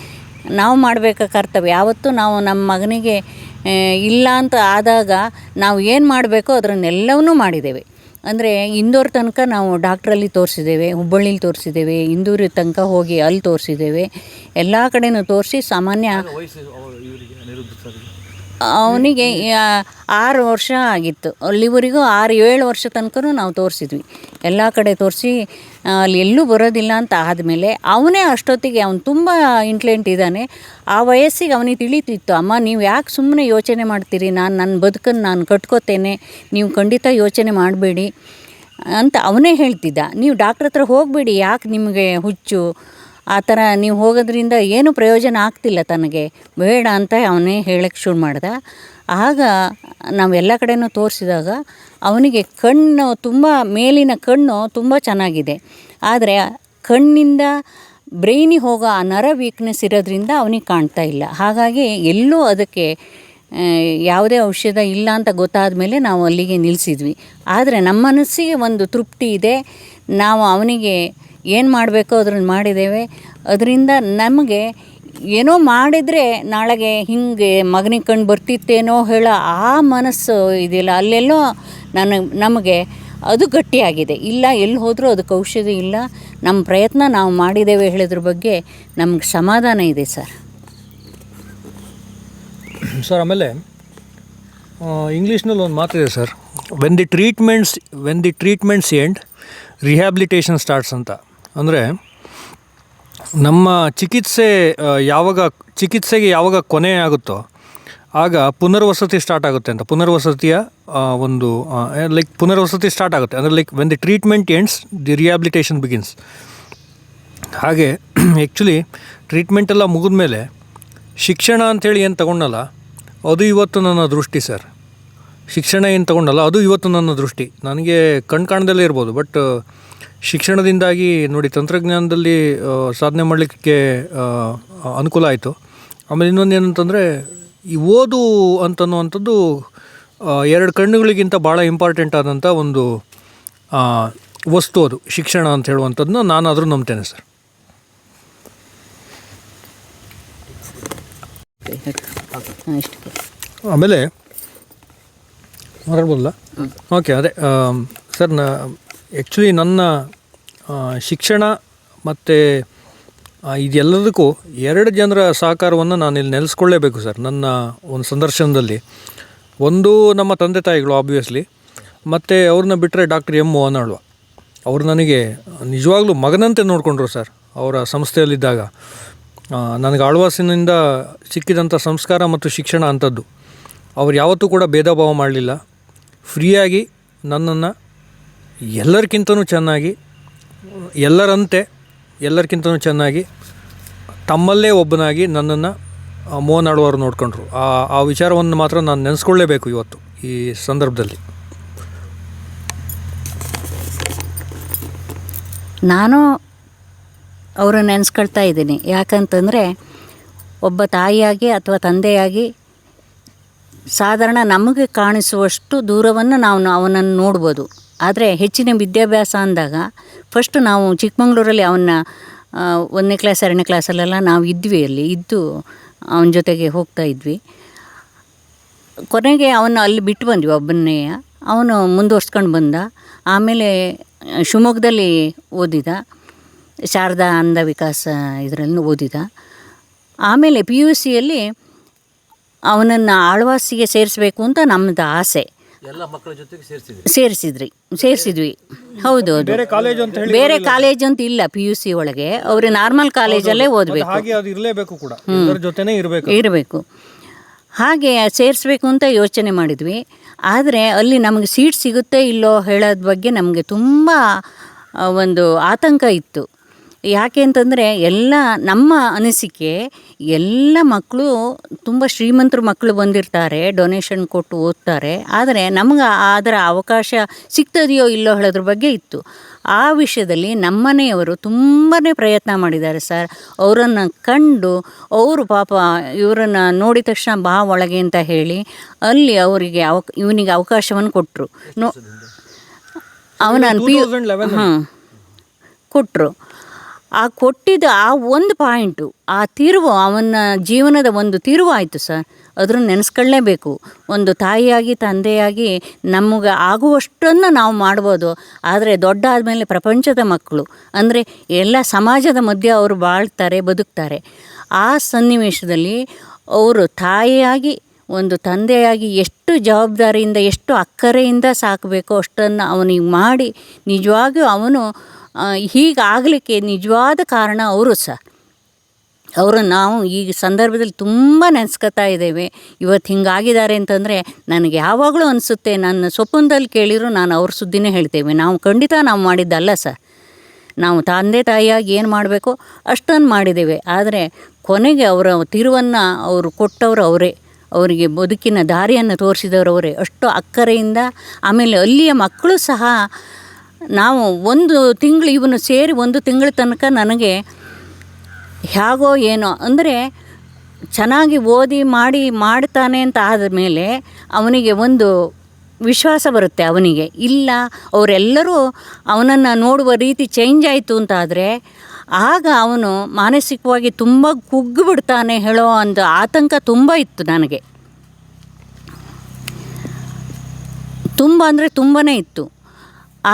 ನಾವು ಮಾಡಬೇಕಾದ ಕರ್ತವ್ಯ. ಯಾವತ್ತೂ ನಾವು ನಮ್ಮ ಮಗನಿಗೆ ಇಲ್ಲ ಅಂತ ಆದಾಗ ನಾವು ಏನು ಮಾಡಬೇಕೋ ಅದನ್ನೆಲ್ಲವನ್ನೂ ಮಾಡಿದ್ದೇವೆ. ಅಂದರೆ ಇಂದೋರ್ ತನಕ ನಾವು ಡಾಕ್ಟ್ರಲ್ಲಿ ತೋರಿಸಿದ್ದೇವೆ, ಹುಬ್ಬಳ್ಳಿಲಿ ತೋರಿಸಿದ್ದೇವೆ, ಇಂದೂರು ತನಕ ಹೋಗಿ ಅಲ್ಲಿ ತೋರಿಸಿದ್ದೇವೆ. ಎಲ್ಲ ಕಡೆನೂ ತೋರಿಸಿ ಸಾಮಾನ್ಯ ಅವನಿಗೆ 6 ವರ್ಷ ಆಗಿತ್ತು. ಅಲ್ಲಿವರೆಗೂ 6-7 ವರ್ಷ ತನಕ ನಾವು ತೋರಿಸಿದ್ವಿ. ಎಲ್ಲ ಕಡೆ ತೋರಿಸಿ ಅಲ್ಲಿ ಎಲ್ಲೂ ಬರೋದಿಲ್ಲ ಅಂತ ಆದಮೇಲೆ ಅವನೇ ಅಷ್ಟೊತ್ತಿಗೆ ಅವನು ತುಂಬ ಇಂಟೆಲಿಜೆಂಟ್ ಇದ್ದಾನೆ. ಆ ವಯಸ್ಸಿಗೆ ಅವನಿಗೆ ತಿಳಿತಿತ್ತು, ಅಮ್ಮ ನೀವು ಯಾಕೆ ಸುಮ್ಮನೆ ಯೋಚನೆ ಮಾಡ್ತೀರಿ, ನನ್ನ ಬದುಕನ್ನು ನಾನು ಕಟ್ಕೋತೇನೆ, ನೀವು ಖಂಡಿತ ಯೋಚನೆ ಮಾಡಬೇಡಿ ಅಂತ ಅವನೇ ಹೇಳ್ತಿದ್ದ. ನೀವು ಡಾಕ್ಟ್ರ್ ಹತ್ರ ಹೋಗಬೇಡಿ, ಯಾಕೆ ನಿಮಗೆ ಹುಚ್ಚು, ಆ ಥರ ನೀವು ಹೋಗೋದ್ರಿಂದ ಏನು ಪ್ರಯೋಜನ ಆಗ್ತಿಲ್ಲ ತನಗೆ, ಬೇಡ ಅಂತ ಅವನೇ ಹೇಳಕ್ಕೆ ಶುರು ಮಾಡ್ದ. ಆಗ ನಾವೆಲ್ಲ ಕಡೆನೂ ತೋರಿಸಿದಾಗ ಅವನಿಗೆ ಕಣ್ಣು ತುಂಬ ಮೇಲಿನ ಕಣ್ಣು ತುಂಬ ಚೆನ್ನಾಗಿದೆ, ಆದರೆ ಕಣ್ಣಿಂದ ಬ್ರೈನಿಗೆ ಹೋಗೋ ಆ ನರ ವೀಕ್ನೆಸ್ ಇರೋದ್ರಿಂದ ಅವನಿಗೆ ಕಾಣ್ತಾ ಇಲ್ಲ. ಹಾಗಾಗಿ ಎಲ್ಲೂ ಅದಕ್ಕೆ ಯಾವುದೇ ಔಷಧ ಇಲ್ಲ ಅಂತ ಗೊತ್ತಾದ ಮೇಲೆ ನಾವು ಅಲ್ಲಿಗೆ ನಿಲ್ಲಿಸಿದ್ವಿ. ಆದರೆ ನಮ್ಮ ಮನಸ್ಸಿಗೆ ಒಂದು ತೃಪ್ತಿ ಇದೆ, ನಾವು ಅವನಿಗೆ ಏನು ಮಾಡಬೇಕೋ ಅದನ್ನು ಮಾಡಿದ್ದೇವೆ. ಅದರಿಂದ ನಮಗೆ ಏನೋ ಮಾಡಿದರೆ ನಾಳೆಗೆ ಹಿಂಗೆ ಮಗನಿಗೆ ಕಣ್ಣು ಬರ್ತಿತ್ತೇನೋ ಹೇಳೋ ಆ ಮನಸ್ಸು ಇದೆಯಲ್ಲ, ಅಲ್ಲೆಲ್ಲೋ ನಮಗೆ ಅದು ಗಟ್ಟಿಯಾಗಿದೆ. ಇಲ್ಲ ಎಲ್ಲಿ ಹೋದರೂ ಅದಕ್ಕೆ ಔಷಧಿ ಇಲ್ಲ, ನಮ್ಮ ಪ್ರಯತ್ನ ನಾವು ಮಾಡಿದ್ದೇವೆ ಹೇಳೋದ್ರ ಬಗ್ಗೆ ನಮ್ಗೆ ಸಮಾಧಾನ ಇದೆ ಸರ್. ಸರ್ ಆಮೇಲೆ ಇಂಗ್ಲೀಷ್ನಲ್ಲಿ ಒಂದು ಮಾತಿದೆ sir, when the treatments end rehabilitation starts ಅಂತ. ಅಂದರೆ ನಮ್ಮ ಚಿಕಿತ್ಸೆಗೆ ಯಾವಾಗ ಕೊನೆ ಆಗುತ್ತೋ ಆಗ ಪುನರ್ವಸತಿ ಸ್ಟಾರ್ಟ್ ಆಗುತ್ತೆ ಅಂತ. ಪುನರ್ವಸತಿಯ ಒಂದು ಪುನರ್ವಸತಿ ಸ್ಟಾರ್ಟ್ ಆಗುತ್ತೆ. ಅಂದರೆ when the treatment ends the rehabilitation begins. ಹಾಗೆ ಆ್ಯಕ್ಚುಲಿ ಟ್ರೀಟ್ಮೆಂಟೆಲ್ಲ ಮುಗಿದ ಮೇಲೆ ಶಿಕ್ಷಣ ಅಂಥೇಳಿ ಏನು ತಗೊಂಡಲ್ಲ ಅದು ಇವತ್ತು ನನ್ನ ದೃಷ್ಟಿ ಸರ್. ಶಿಕ್ಷಣ ಏನು ತಗೊಂಡಲ್ಲ ಅದು ಇವತ್ತು ನನ್ನ ದೃಷ್ಟಿ. ನನಗೆ ಕಣ್ಣು ಕಾಣದಲ್ಲೇ ಇರ್ಬೋದು, ಬಟ್ ಶಿಕ್ಷಣದಿಂದಾಗಿ ನೋಡಿ ತಂತ್ರಜ್ಞಾನದಲ್ಲಿ ಸಾಧನೆ ಮಾಡಲಿಕ್ಕೆ ಅನುಕೂಲ ಆಯಿತು. ಆಮೇಲೆ ಇನ್ನೊಂದು ಏನಂತಂದರೆ ಈ ಓದು ಅಂತನ್ನುವಂಥದ್ದು 2 ಕಣ್ಣುಗಳಿಗಿಂತ ಭಾಳ ಇಂಪಾರ್ಟೆಂಟ್ ಆದಂಥ ಒಂದು ವಸ್ತು ಅದು ಶಿಕ್ಷಣ ಅಂತ ಹೇಳುವಂಥದ್ದನ್ನ ನಾನಾದರೂ ನಂಬ್ತೇನೆ ಸರ್. ಆಮೇಲೆ ಮಾತಾಡ್ಬೋದಲ್ಲ? ಓಕೆ, ಅದೇ ಸರ್, ಆ್ಯಕ್ಚುಲಿ ನನ್ನ ಶಿಕ್ಷಣ ಮತ್ತು ಇದೆಲ್ಲದಕ್ಕೂ 2 ಜನರ ಸಹಕಾರವನ್ನು ನಾನು ಇಲ್ಲಿ ನೆಲೆಸ್ಕೊಳ್ಳೇಬೇಕು ಸರ್ ನನ್ನ ಒಂದು ಸಂದರ್ಶನದಲ್ಲಿ. ಒಂದು ನಮ್ಮ ತಂದೆ ತಾಯಿಗಳು ಆಬ್ವಿಯಸ್ಲಿ, ಮತ್ತು ಅವ್ರನ್ನ ಬಿಟ್ಟರೆ ಡಾಕ್ಟರ್ ಎಂ ಮೋಹನ್ ಆಳ್ವ. ಅವರು ನನಗೆ ನಿಜವಾಗ್ಲೂ ಮಗನಂತೆ ನೋಡಿಕೊಂಡ್ರು ಸರ್. ಅವರ ಸಂಸ್ಥೆಯಲ್ಲಿದ್ದಾಗ ನನಗೆ ಆಳ್ವಾಸಿನಿಂದ ಸಿಕ್ಕಿದಂಥ ಸಂಸ್ಕಾರ ಮತ್ತು ಶಿಕ್ಷಣ ಅಂಥದ್ದು. ಅವ್ರು ಯಾವತ್ತೂ ಕೂಡ ಭೇದ ಭಾವ ಮಾಡಲಿಲ್ಲ. ಫ್ರೀಯಾಗಿ ನನ್ನನ್ನು ಎಲ್ಲರಿಗಿಂತನೂ ಚೆನ್ನಾಗಿ, ಎಲ್ಲರಿಗಿಂತನೂ ಚೆನ್ನಾಗಿ ತಮ್ಮಲ್ಲೇ ಒಬ್ಬನಾಗಿ ನನ್ನನ್ನು ಮೋಹನ್ ಆಳ್ವರು ನೋಡಿಕೊಂಡ್ರು. ಆ ವಿಚಾರವನ್ನು ಮಾತ್ರ ನಾನು ನೆನೆಸ್ಕೊಳ್ಳೇಬೇಕು ಇವತ್ತು ಈ ಸಂದರ್ಭದಲ್ಲಿ. ನಾನು ಅವರನ್ನು ನೆನೆಸ್ಕೊಳ್ತಾ ಇದ್ದೀನಿ. ಯಾಕಂತಂದರೆ ಒಬ್ಬ ತಾಯಿಯಾಗಿ ಅಥವಾ ತಂದೆಯಾಗಿ ಸಾಧಾರಣ ನಮಗೆ ಕಾಣಿಸುವಷ್ಟು ದೂರವನ್ನು ನಾವು ಅವನನ್ನು ನೋಡ್ಬೋದು. ಆದರೆ ಹೆಚ್ಚಿನ ವಿದ್ಯಾಭ್ಯಾಸ ಅಂದಾಗ ಫಸ್ಟು ನಾವು ಚಿಕ್ಕಮಂಗ್ಳೂರಲ್ಲಿ ಅವನ್ನ 1ನೇ ಕ್ಲಾಸ್ 2ನೇ ಕ್ಲಾಸಲ್ಲೆಲ್ಲ ನಾವು ಇದ್ವಿ, ಅಲ್ಲಿ ಇದ್ದು ಅವನ ಜೊತೆಗೆ ಹೋಗ್ತಾ ಇದ್ವಿ. ಕೊನೆಗೆ ಅವನು ಅಲ್ಲಿ ಬಿಟ್ಟು ಬಂದ್ವಿ ಒಬ್ಬನ್ನೇ. ಅವನು ಮುಂದುವರ್ಸ್ಕೊಂಡು ಬಂದ. ಆಮೇಲೆ ಶಿವಮೊಗ್ಗದಲ್ಲಿ ಓದಿದ, ಶಾರದಾ ಅಂಧ ವಿಕಾಸ ಇದರಲ್ಲಿ ಓದಿದ. ಆಮೇಲೆ PUCಯಲ್ಲಿ ಅವನನ್ನು ಆಳ್ವಾಸಿಗೆ ಸೇರಿಸ್ಬೇಕು ಅಂತ ನಮ್ಮದು ಆಸೆ. ಎಲ್ಲ ಮಕ್ಕಳ ಜೊತೆಗೆ ಸೇರಿಸಿದ್ವಿ. ಹೌದು, ಬೇರೆ ಕಾಲೇಜು ಅಂತ ಹೇಳಿ ಬೇರೆ ಕಾಲೇಜ್ ಅಂತ ಇಲ್ಲ. PUC ಒಳಗೆ ಅವರು ನಾರ್ಮಲ್ ಕಾಲೇಜಲ್ಲೇ ಓದಬೇಕು. ಹಾಗೆ ಅದು ಇರಲೇಬೇಕು ಕೂಡ, ಅದರ ಜೊತೆನೇ ಇರಬೇಕು. ಹಾಗೆ ಸೇರಿಸ್ಬೇಕು ಅಂತ ಯೋಚನೆ ಮಾಡಿದ್ವಿ. ಆದರೆ ಅಲ್ಲಿ ನಮಗೆ ಸೀಟ್ ಸಿಗುತ್ತೆ ಇಲ್ಲೋ ಹೇಳೋದ ಬಗ್ಗೆ ನಮಗೆ ತುಂಬ ಒಂದು ಆತಂಕ ಇತ್ತು. ಯಾಕೆ ಅಂತಂದರೆ ಎಲ್ಲ ನಮ್ಮ ಅನಿಸಿಕೆ, ಎಲ್ಲ ಮಕ್ಕಳು ತುಂಬ ಶ್ರೀಮಂತರ ಮಕ್ಕಳು ಬಂದಿರ್ತಾರೆ, ಡೊನೇಷನ್ ಕೊಟ್ಟು ಓದ್ತಾರೆ. ಆದರೆ ನಮಗೆ ಅದರ ಅವಕಾಶ ಸಿಗ್ತದೆಯೋ ಇಲ್ಲೋ ಹೇಳೋದ್ರ ಬಗ್ಗೆ ಇತ್ತು. ಆ ವಿಷಯದಲ್ಲಿ ನಮ್ಮನೆಯವರು ತುಂಬಾ ಪ್ರಯತ್ನ ಮಾಡಿದ್ದಾರೆ ಸರ್. ಅವರನ್ನು ಕಂಡು ಅವರು ಪಾಪ ಇವರನ್ನು ನೋಡಿದ ತಕ್ಷಣ ಬಾ ಒಳಗೆ ಅಂತ ಹೇಳಿ ಅಲ್ಲಿ ಅವರಿಗೆ ಇವನಿಗೆ ಅವಕಾಶವನ್ನು ಕೊಟ್ಟರು. ಅವನನ್ನು ಕೊಟ್ಟರು. ಆ ಕೊಟ್ಟಿದ್ದ ಆ ಒಂದು ಪಾಯಿಂಟು, ಆ ತಿರುವು ಅವನ ಜೀವನದ ಒಂದು ತಿರುವು ಆಯಿತು ಸರ್. ಅದನ್ನು ನೆನೆಸ್ಕೊಳ್ಳೇಬೇಕು. ಒಂದು ತಾಯಿಯಾಗಿ ತಂದೆಯಾಗಿ ನಮಗೆ ಆಗುವಷ್ಟನ್ನು ನಾವು ಮಾಡ್ಬೋದು. ಆದರೆ ದೊಡ್ಡ ಆದಮೇಲೆ ಪ್ರಪಂಚದ ಮಕ್ಕಳು ಅಂದರೆ ಎಲ್ಲ ಸಮಾಜದ ಮಧ್ಯೆ ಅವರು ಬಾಳ್ತಾರೆ, ಬದುಕ್ತಾರೆ. ಆ ಸನ್ನಿವೇಶದಲ್ಲಿ ಅವರು ತಾಯಿಯಾಗಿ ಒಂದು ತಂದೆಯಾಗಿ ಎಷ್ಟು ಜವಾಬ್ದಾರಿಯಿಂದ ಎಷ್ಟು ಅಕ್ಕರೆಯಿಂದ ಸಾಕಬೇಕೋ ಅಷ್ಟನ್ನು ಅವನಿಗೆ ಮಾಡಿ ನಿಜವಾಗಿಯೂ ಅವನು ಹೀಗಾಗಲಿಕ್ಕೆ ನಿಜವಾದ ಕಾರಣ ಅವರು ಸರ್. ಅವರನ್ನು ನಾವು ಈ ಸಂದರ್ಭದಲ್ಲಿ ತುಂಬ ನೆನೆಸ್ಕೊತಾ ಇದ್ದೇವೆ. ಇವತ್ತು ಹಿಂಗಾಗಿದ್ದಾರೆ ಅಂತಂದರೆ ನನಗೆ ಯಾವಾಗಲೂ ಅನಿಸುತ್ತೆ, ನನ್ನ ಸ್ವಪ್ನದಲ್ಲಿ ಕೇಳಿದ್ರು ನಾನು ಅವ್ರ ಸುದ್ದಿನೇ ಹೇಳ್ತೇವೆ. ನಾವು ಖಂಡಿತ ನಾವು ಮಾಡಿದ್ದಲ್ಲ ಸರ್. ನಾವು ತಂದೆ ತಾಯಿಯಾಗಿ ಏನು ಮಾಡಬೇಕೋ ಅಷ್ಟನ್ನು ಮಾಡಿದ್ದೇವೆ. ಆದರೆ ಕೊನೆಗೆ ಅವರ ತಿರುವನ್ನು ಅವರು ಕೊಟ್ಟವರು ಅವರೇ. ಅವರಿಗೆ ಬದುಕಿನ ದಾರಿಯನ್ನು ತೋರಿಸಿದವರವರೇ. ಅಷ್ಟು ಅಕ್ಕರೆಯಿಂದ. ಆಮೇಲೆ ಅಲ್ಲಿಯ ಮಕ್ಕಳು ಸಹ, ನಾವು 1 ತಿಂಗಳು ಇವನು ಸೇರಿ 1 ತಿಂಗಳ ತನಕ ನನಗೆ ಹೇಗೋ ಏನೋ ಅಂದರೆ ಚೆನ್ನಾಗಿ ಓದಿ ಮಾಡ್ತಾನೆ ಅಂತ ಆದಮೇಲೆ ಅವನಿಗೆ ಒಂದು ವಿಶ್ವಾಸ ಬರುತ್ತೆ. ಅವನಿಗೆ ಇಲ್ಲ, ಅವರೆಲ್ಲರೂ ಅವನನ್ನು ನೋಡುವ ರೀತಿ ಚೇಂಜ್ ಆಯಿತು ಅಂತಾದರೆ ಆಗ ಅವನು ಮಾನಸಿಕವಾಗಿ ತುಂಬ ಕುಗ್ಗಿ ಬಿಡ್ತಾನೆ ಹೇಳೋ ಒಂದು ಆತಂಕ ತುಂಬ ಇತ್ತು ನನಗೆ. ತುಂಬ ಅಂದರೆ ತುಂಬಾ ಇತ್ತು.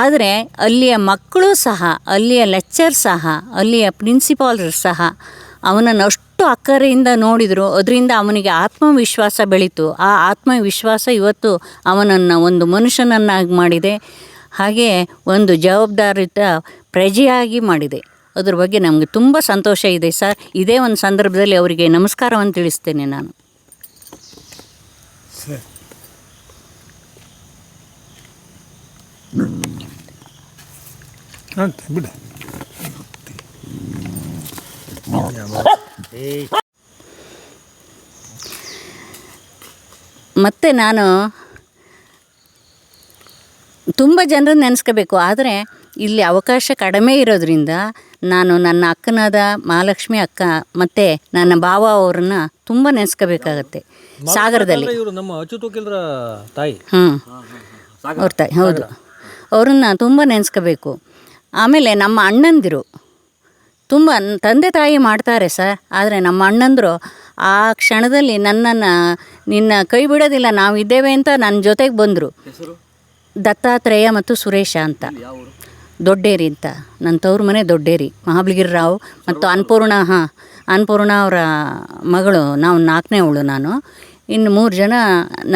ಆದರೆ ಅಲ್ಲಿಯ ಮಕ್ಕಳು ಸಹ, ಅಲ್ಲಿಯ ಲೆಕ್ಚರ್ ಸಹ, ಅಲ್ಲಿಯ ಪ್ರಿನ್ಸಿಪಾಲ್ರು ಸಹ ಅವನನ್ನು ಅಷ್ಟು ಅಕ್ಕರೆಯಿಂದ ನೋಡಿದರು. ಅದರಿಂದ ಅವನಿಗೆ ಆತ್ಮವಿಶ್ವಾಸ ಬೆಳೀತು. ಆ ಆತ್ಮವಿಶ್ವಾಸ ಇವತ್ತು ಅವನನ್ನು ಒಂದು ಮನುಷ್ಯನನ್ನಾಗಿ ಮಾಡಿದೆ, ಹಾಗೆ ಒಂದು ಜವಾಬ್ದಾರಿಯುತ ಪ್ರಜೆಯಾಗಿ ಮಾಡಿದೆ. ಅದ್ರ ಬಗ್ಗೆ ನಮಗೆ ತುಂಬ ಸಂತೋಷ ಇದೆ ಸರ್. ಇದೇ ಒಂದು ಸಂದರ್ಭದಲ್ಲಿ ಅವರಿಗೆ ನಮಸ್ಕಾರವನ್ನು ತಿಳಿಸ್ತೇನೆ ನಾನು. ಬಿಡ. ಮತ್ತು ನಾನು ತುಂಬ ಜನರನ್ನು ನೆನೆಸ್ಕೋಬೇಕು. ಆದರೆ ಇಲ್ಲಿ ಅವಕಾಶ ಕಡಿಮೆ ಇರೋದ್ರಿಂದ ನಾನು ನನ್ನ ಅಕ್ಕನಾದ ಮಹಾಲಕ್ಷ್ಮಿ ಅಕ್ಕ ಮತ್ತು ನನ್ನ ಭಾವ ಅವ್ರನ್ನ ತುಂಬ ನೆನೆಸ್ಕೋಬೇಕಾಗತ್ತೆ. ಸಾಗರದಲ್ಲಿ ಇವರು ನಮ್ಮ ಅಚ್ಯುತ್ ವಕೀಲರ ತಾಯಿ. ಅವ್ರ ತಾಯಿ, ಹೌದು. ಅವ್ರನ್ನ ತುಂಬ ನೆನೆಸ್ಕೋಬೇಕು. ಆಮೇಲೆ ನಮ್ಮ ಅಣ್ಣಂದಿರು ತುಂಬ ತಂದೆ ತಾಯಿ ಮಾಡ್ತಾರೆ ಸರ್. ಆದರೆ ನಮ್ಮ ಅಣ್ಣಂದರು ಆ ಕ್ಷಣದಲ್ಲಿ ನನ್ನನ್ನು ನಿನ್ನ ಕೈ ಬಿಡೋದಿಲ್ಲ, ನಾವು ಇದ್ದೇವೆ ಅಂತ ನನ್ನ ಜೊತೆಗೆ ಬಂದರು. ದತ್ತಾತ್ರೇಯ ಮತ್ತು ಸುರೇಶ ಅಂತ, ದೊಡ್ಡೇರಿ ಅಂತ. ನನ್ನ ತವ್ರ ಮನೆ ದೊಡ್ಡೇರಿ. ಮಹಾಬಲಿಗಿರಿ ರಾವ್ ಮತ್ತು ಅನ್ನಪೂರ್ಣ ಅವರ ಮಗಳು. ನಾವು 4ನೇವಳು ನಾನು. ಇನ್ನು 3 ಜನ,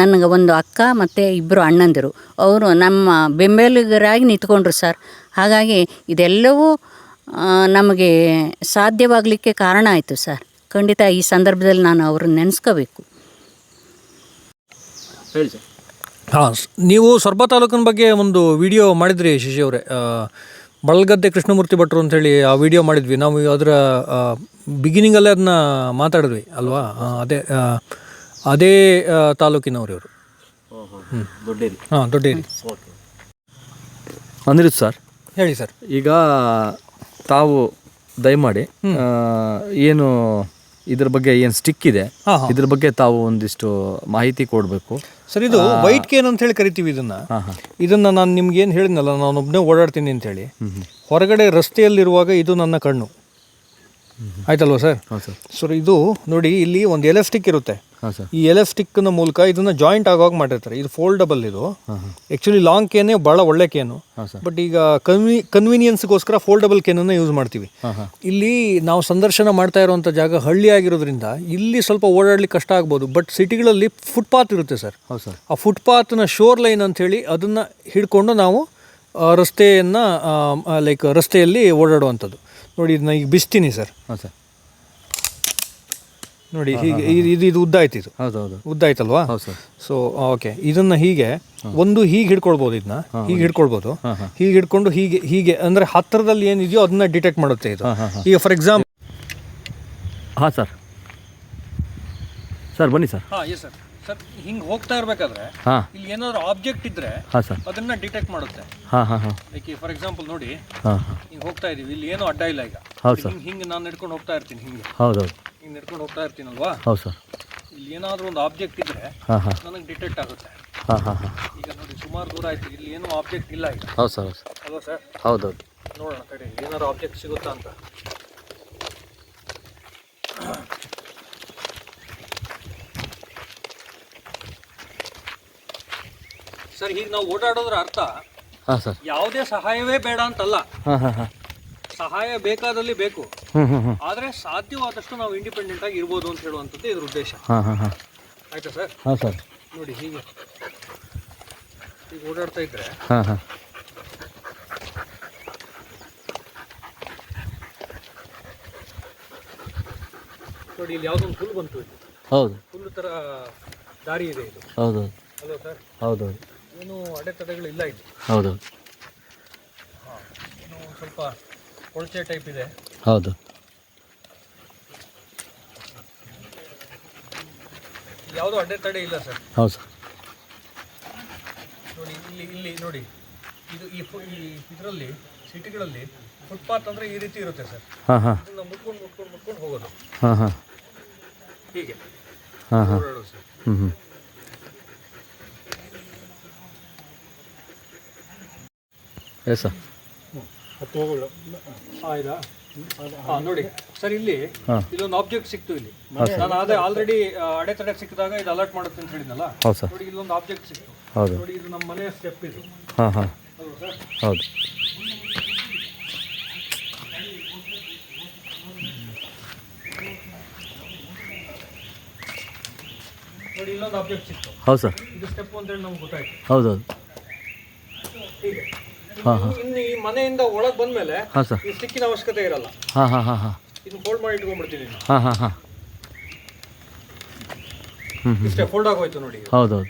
ನನಗೆ 1 ಅಕ್ಕ ಮತ್ತು 2 ಅಣ್ಣಂದಿರು. ಅವರು ನಮ್ಮ ಬೆಂಬಲಿಗರಾಗಿ ನಿಂತ್ಕೊಂಡ್ರು ಸರ್. ಹಾಗಾಗಿ ಇದೆಲ್ಲವೂ ನಮಗೆ ಸಾಧ್ಯವಾಗಲಿಕ್ಕೆ ಕಾರಣ ಆಯಿತು ಸರ್. ಖಂಡಿತ ಈ ಸಂದರ್ಭದಲ್ಲಿ ನಾನು ಅವ್ರನ್ನ ನೆನೆಸ್ಕೋಬೇಕು. ಹೇಳಿ ಸರ್. ಹಾಂ, ನೀವು ಸೊರಬ ತಾಲೂಕಿನ ಬಗ್ಗೆ ಒಂದು ವಿಡಿಯೋ ಮಾಡಿದ್ರಿ ಶಶಿ ಅವರೇ. ಬಳಗದ್ದೆ ಕೃಷ್ಣಮೂರ್ತಿ ಭಟ್ರು ಅಂಥೇಳಿ ಆ ವಿಡಿಯೋ ಮಾಡಿದ್ವಿ ನಾವು. ಅದರ ಬಿಗಿನಿಂಗಲ್ಲೇ ಅದನ್ನ ಮಾತಾಡಿದ್ವಿ ಅಲ್ವಾ? ಅದೇ ತಾಲೂಕಿನವ್ರು ಇವರು. ದೊಡ್ಡೇರಿ. ಹಾಂ, ದೊಡ್ಡೇರಿ. ಅನಿರುದ್ಧ್ ಸರ್, ಹೇಳಿ ಸರ್. ಈಗ ತಾವು ದಯಮಾಡಿ ಏನು ಇದ್ರ ಬಗ್ಗೆ ಏನು ಸ್ಟಿಕ್ ಇದೆ, ಇದ್ರ ಬಗ್ಗೆ ತಾವು ಒಂದಿಷ್ಟು ಮಾಹಿತಿ ಕೊಡಬೇಕು ಸರ್. ಇದು ವೈಟ್ ಕೇನ್ ಅಂತ ಹೇಳಿ ಕರಿತೀವಿ ಇದನ್ನ ನಾನು ನಿಮ್ಗೆ ಏನು ಹೇಳಿದ್ನಲ್ಲ, ನಾನು ಒಬ್ಬನೇ ಓಡಾಡ್ತೀನಿ ಅಂತೇಳಿ. ಹೊರಗಡೆ ರಸ್ತೆಯಲ್ಲಿರುವಾಗ ಇದು ನನ್ನ ಕಣ್ಣು, ಆಯ್ತಲ್ವ ಸರ್? ಸರ್, ಇದು ನೋಡಿ, ಇಲ್ಲಿ ಒಂದು ಎಲೆಸ್ಟಿಕ್ ಇರುತ್ತೆ. ಈ ಎಲೆಸ್ಟಿಕ್ನ ಮೂಲಕ ಇದನ್ನ ಜಾಯಿಂಟ್ ಆಗುವಾಗ ಮಾಡಿರ್ತಾರೆ. ಇದು ಫೋಲ್ಡಬಲ್. ಇದು ಆ್ಯಕ್ಚುಲಿ ಲಾಂಗ್ ಕೇನೇ ಭಾಳ ಒಳ್ಳೆ ಕೇನು. ಬಟ್ ಈಗ ಕನ್ವೀನಿಯನ್ಸ್ಗೋಸ್ಕರ ಫೋಲ್ಡಬಲ್ ಕೇನನ್ನು ಯೂಸ್ ಮಾಡ್ತೀವಿ. ಇಲ್ಲಿ ನಾವು ಸಂದರ್ಶನ ಮಾಡ್ತಾ ಇರುವಂಥ ಜಾಗ ಹಳ್ಳಿ ಆಗಿರೋದ್ರಿಂದ ಇಲ್ಲಿ ಸ್ವಲ್ಪ ಓಡಾಡ್ಲಿಕ್ಕೆ ಕಷ್ಟ ಆಗ್ಬೋದು. ಬಟ್ ಸಿಟಿಗಳಲ್ಲಿ ಫುಟ್ಪಾತ್ ಇರುತ್ತೆ ಸರ್. ಆ ಫುಟ್ಪಾತ್ನ ಶೋರ್ ಲೈನ್ ಅಂಥೇಳಿ ಅದನ್ನು ಹಿಡ್ಕೊಂಡು ನಾವು ರಸ್ತೆಯನ್ನು ರಸ್ತೆಯಲ್ಲಿ ಓಡಾಡುವಂಥದ್ದು. ನೋಡಿ, ಇದನ್ನ ಈಗ ಬಿಸ್ತೀನಿ ಸರ್. ನೋಡಿ, ಹೀಗೆ ಇದು ಉದ್ದ ಆಯ್ತು. ಇದು ಉದ್ದ ಆಯ್ತಲ್ವಾ? ಸೊ ಓಕೆ, ಇದನ್ನ ಹೀಗೆ ಹೀಗೆ ಹಿಡ್ಕೊಳ್ಬೋದು. ಇದನ್ನ ಹೀಗೆ ಹಿಡ್ಕೊಳ್ಬೋದು. ಹೀಗೆ ಹಿಡ್ಕೊಂಡು ಹೀಗೆ ಅಂದರೆ ಹತ್ತಿರದಲ್ಲಿ ಏನಿದೆಯೋ ಅದನ್ನ ಡಿಟೆಕ್ಟ್ ಮಾಡುತ್ತೆ ಇದು. ಈಗ ಫಾರ್ ಎಕ್ಸಾಂಪಲ್. ಹಾಂ ಸರ್ ಬನ್ನಿ ಸರ್. ಹಾಂ, ಎಸ್ ಸರ್. ಸರ್, ಹಿಂಗೆ ಹೋಗ್ತಾ ಇರಬೇಕಾದ್ರೆ ಇಲ್ಲಿ ಏನಾದ್ರು ಆಬ್ಜೆಕ್ಟ್ ಇದ್ರೆ ಅದನ್ನ ಡಿಟೆಕ್ಟ್ ಮಾಡುತ್ತೆ. ಲೈಕ್ ಫಾರ್ ಎಕ್ಸಾಂಪಲ್ ನೋಡಿ, ಹಿಂಗೆ ಹೋಗ್ತಾ ಇದೀವಿ, ಇಲ್ಲಿ ಏನೋ ಅಡ್ಡ ಇಲ್ಲ. ಈಗ ಹಿಂಗೆ ನಾನು ನಡ್ಕೊಂಡು ಹೋಗ್ತಾ ಇರ್ತೀನಿ, ಹಿಂಗೆ ಹಿಂಗೆ ನಡ್ಕೊಂಡು ಹೋಗ್ತಾ ಇರ್ತೀನಲ್ವಾ? ಹೌದು ಸರ್. ಇಲ್ಲಿ ಏನಾದರೂ ಒಂದು ಆಬ್ಜೆಕ್ಟ್ ಇದ್ರೆ ನನಗೆ ಡಿಟೆಕ್ಟ್ ಆಗುತ್ತೆ. ಈಗ ನೋಡಿ, ಸುಮಾರು ದೂರ ಆಯ್ತು, ಇಲ್ಲಿ ಏನೋ ಆಬ್ಜೆಕ್ಟ್ ಇಲ್ಲ ಈಗ. ಹೌದು ಸರ್. ಅಲ್ವಾ ಸರ್? ಹೌದೌದು. ನೋಡೋಣ ಕಡೆ ಏನಾದ್ರು ಆಬ್ಜೆಕ್ಟ್ ಸಿಗುತ್ತಾ ಅಂತ. ಸರ್, ಹೀಗೆ ನಾವು ಓಡಾಡೋದ್ರ ಅರ್ಥ ಯಾವುದೇ ಸಹಾಯವೇ ಬೇಡ ಅಂತಲ್ಲ. ಸಹಾಯ ಬೇಕಾದಲ್ಲಿ ಬೇಕು, ಆದ್ರೆ ಸಾಧ್ಯವಾದಷ್ಟು ನಾವು ಇಂಡಿಪೆಂಡೆಂಟ್ ಆಗಿ ಇರ್ಬೋದು ಅಂತ ಹೇಳುವಂಥದ್ದು ಇದ್ರ ಉದ್ದೇಶ. ಆಯ್ತಾ ಸರ್? ಹಾಂ ಸರ್. ನೋಡಿ, ಹೀಗೆ ಓಡಾಡ್ತಾ ಇದ್ರೆ ನೋಡಿ, ಇಲ್ಲಿ ಯಾವುದೊಂದು ಹುಲ್ಲು ಬಂತು. ಇದು ಹೌದು, ಹುಲ್ಲು ಥರ ದಾರಿ ಇದೆ ಇದು. ಹೌದೌದು. ಅಲ್ವಾ ಸರ್? ಹೌದೌದು. ಏನು ಅಡೆತಡೆಗಳಿಲ್ಲ ಇದು. ಹೌದೌದು. ಏನು ಸ್ವಲ್ಪ ಕೊಳಚೆ ಟೈಪ್ ಇದೆ. ಹೌದು. ಯಾವುದೋ ಅಡೆತಡೆ ಇಲ್ಲ ಸರ್. ಹೌದು ಸರ್. ನೋಡಿ ಇಲ್ಲಿ ನೋಡಿ, ಇದು ಇದರಲ್ಲಿ ಸಿಟಿಗಳಲ್ಲಿ ಫುಟ್ಪಾತ್ ಅಂದರೆ ಈ ರೀತಿ ಇರುತ್ತೆ ಸರ್. ಹಾಂ ಹಾಂ ಇದನ್ನ ಮುಟ್ಕೊಂಡು ಹೋಗೋದು ಹಾಂ ಹಾಂ ಹೀಗೆ ಹಾಂ ಹಾಂ ಓಡಾಡೋದು ಸರ್. ಹ್ಞೂ ಹ್ಞೂ ಎಸ್ ಸರ್. ಆಯ್ತಾ? ಹಾಂ ನೋಡಿ ಸರ್, ಇಲ್ಲಿ ಹಾಂ. ಇಲ್ಲೊಂದು ಆಬ್ಜೆಕ್ಟ್ ಸಿಕ್ತು. ಇಲ್ಲಿ ನಾನು ಅದೇ ಆಲ್ರೆಡಿ ಅಡೆತಡೆ ಸಿಕ್ಕಿದಾಗ ಇದು ಅಲರ್ಟ್ ಮಾಡುತ್ತೆ ಅಂತ ಹೇಳಿದ್ನಲ್ಲ. ಹೌದು ಸರ್. ನೋಡಿ ಇಲ್ಲೊಂದು ಆಬ್ಜೆಕ್ಟ್ ಸಿಕ್ತು. ಹೌದು. ನೋಡಿ ಇದು ನಮ್ಮ ಮನೆಯ ಸ್ಟೆಪ್ ಇದು. ಹಾಂ ಹಾಂ ಹೌದು ಸರ್. ಹೌದು. ನೋಡಿ ಇಲ್ಲೊಂದು ಆಬ್ಜೆಕ್ಟ್ ಸಿಕ್ತು. ಹೌದು ಸರ್. ಇದು ಸ್ಟೆಪ್ ಅಂತೇಳಿ ನಮ್ಗೆ ಗೊತ್ತಾಯ್ತು. ಹೌದೌದು. ಹೀಗೆ ಹಾಂ ಹಾಂ ಇನ್ನು ಈ ಮನೆಯಿಂದ ಒಳಗೆ ಬಂದಮೇಲೆ ಹಾಂ ಸರ್. ಈ ಸ್ಟಿಕ್ಕಿನ ಅವಶ್ಯಕತೆ ಇರಲ್ಲ. ಹಾಂ ಹಾಂ ಹಾಂ ಹಾಂ ಇದನ್ನ ಫೋಲ್ಡ್ ಮಾಡಿ ಇಟ್ಕೊಂಡ್ಬಿಡ್ತೀನಿ. ಹಾಂ ಹಾಂ ಹಾಂ ಇಷ್ಟೇ ಫೋಲ್ಡ್ ಆಗೋಯ್ತು ನೋಡಿ. ಹೌದೌದು.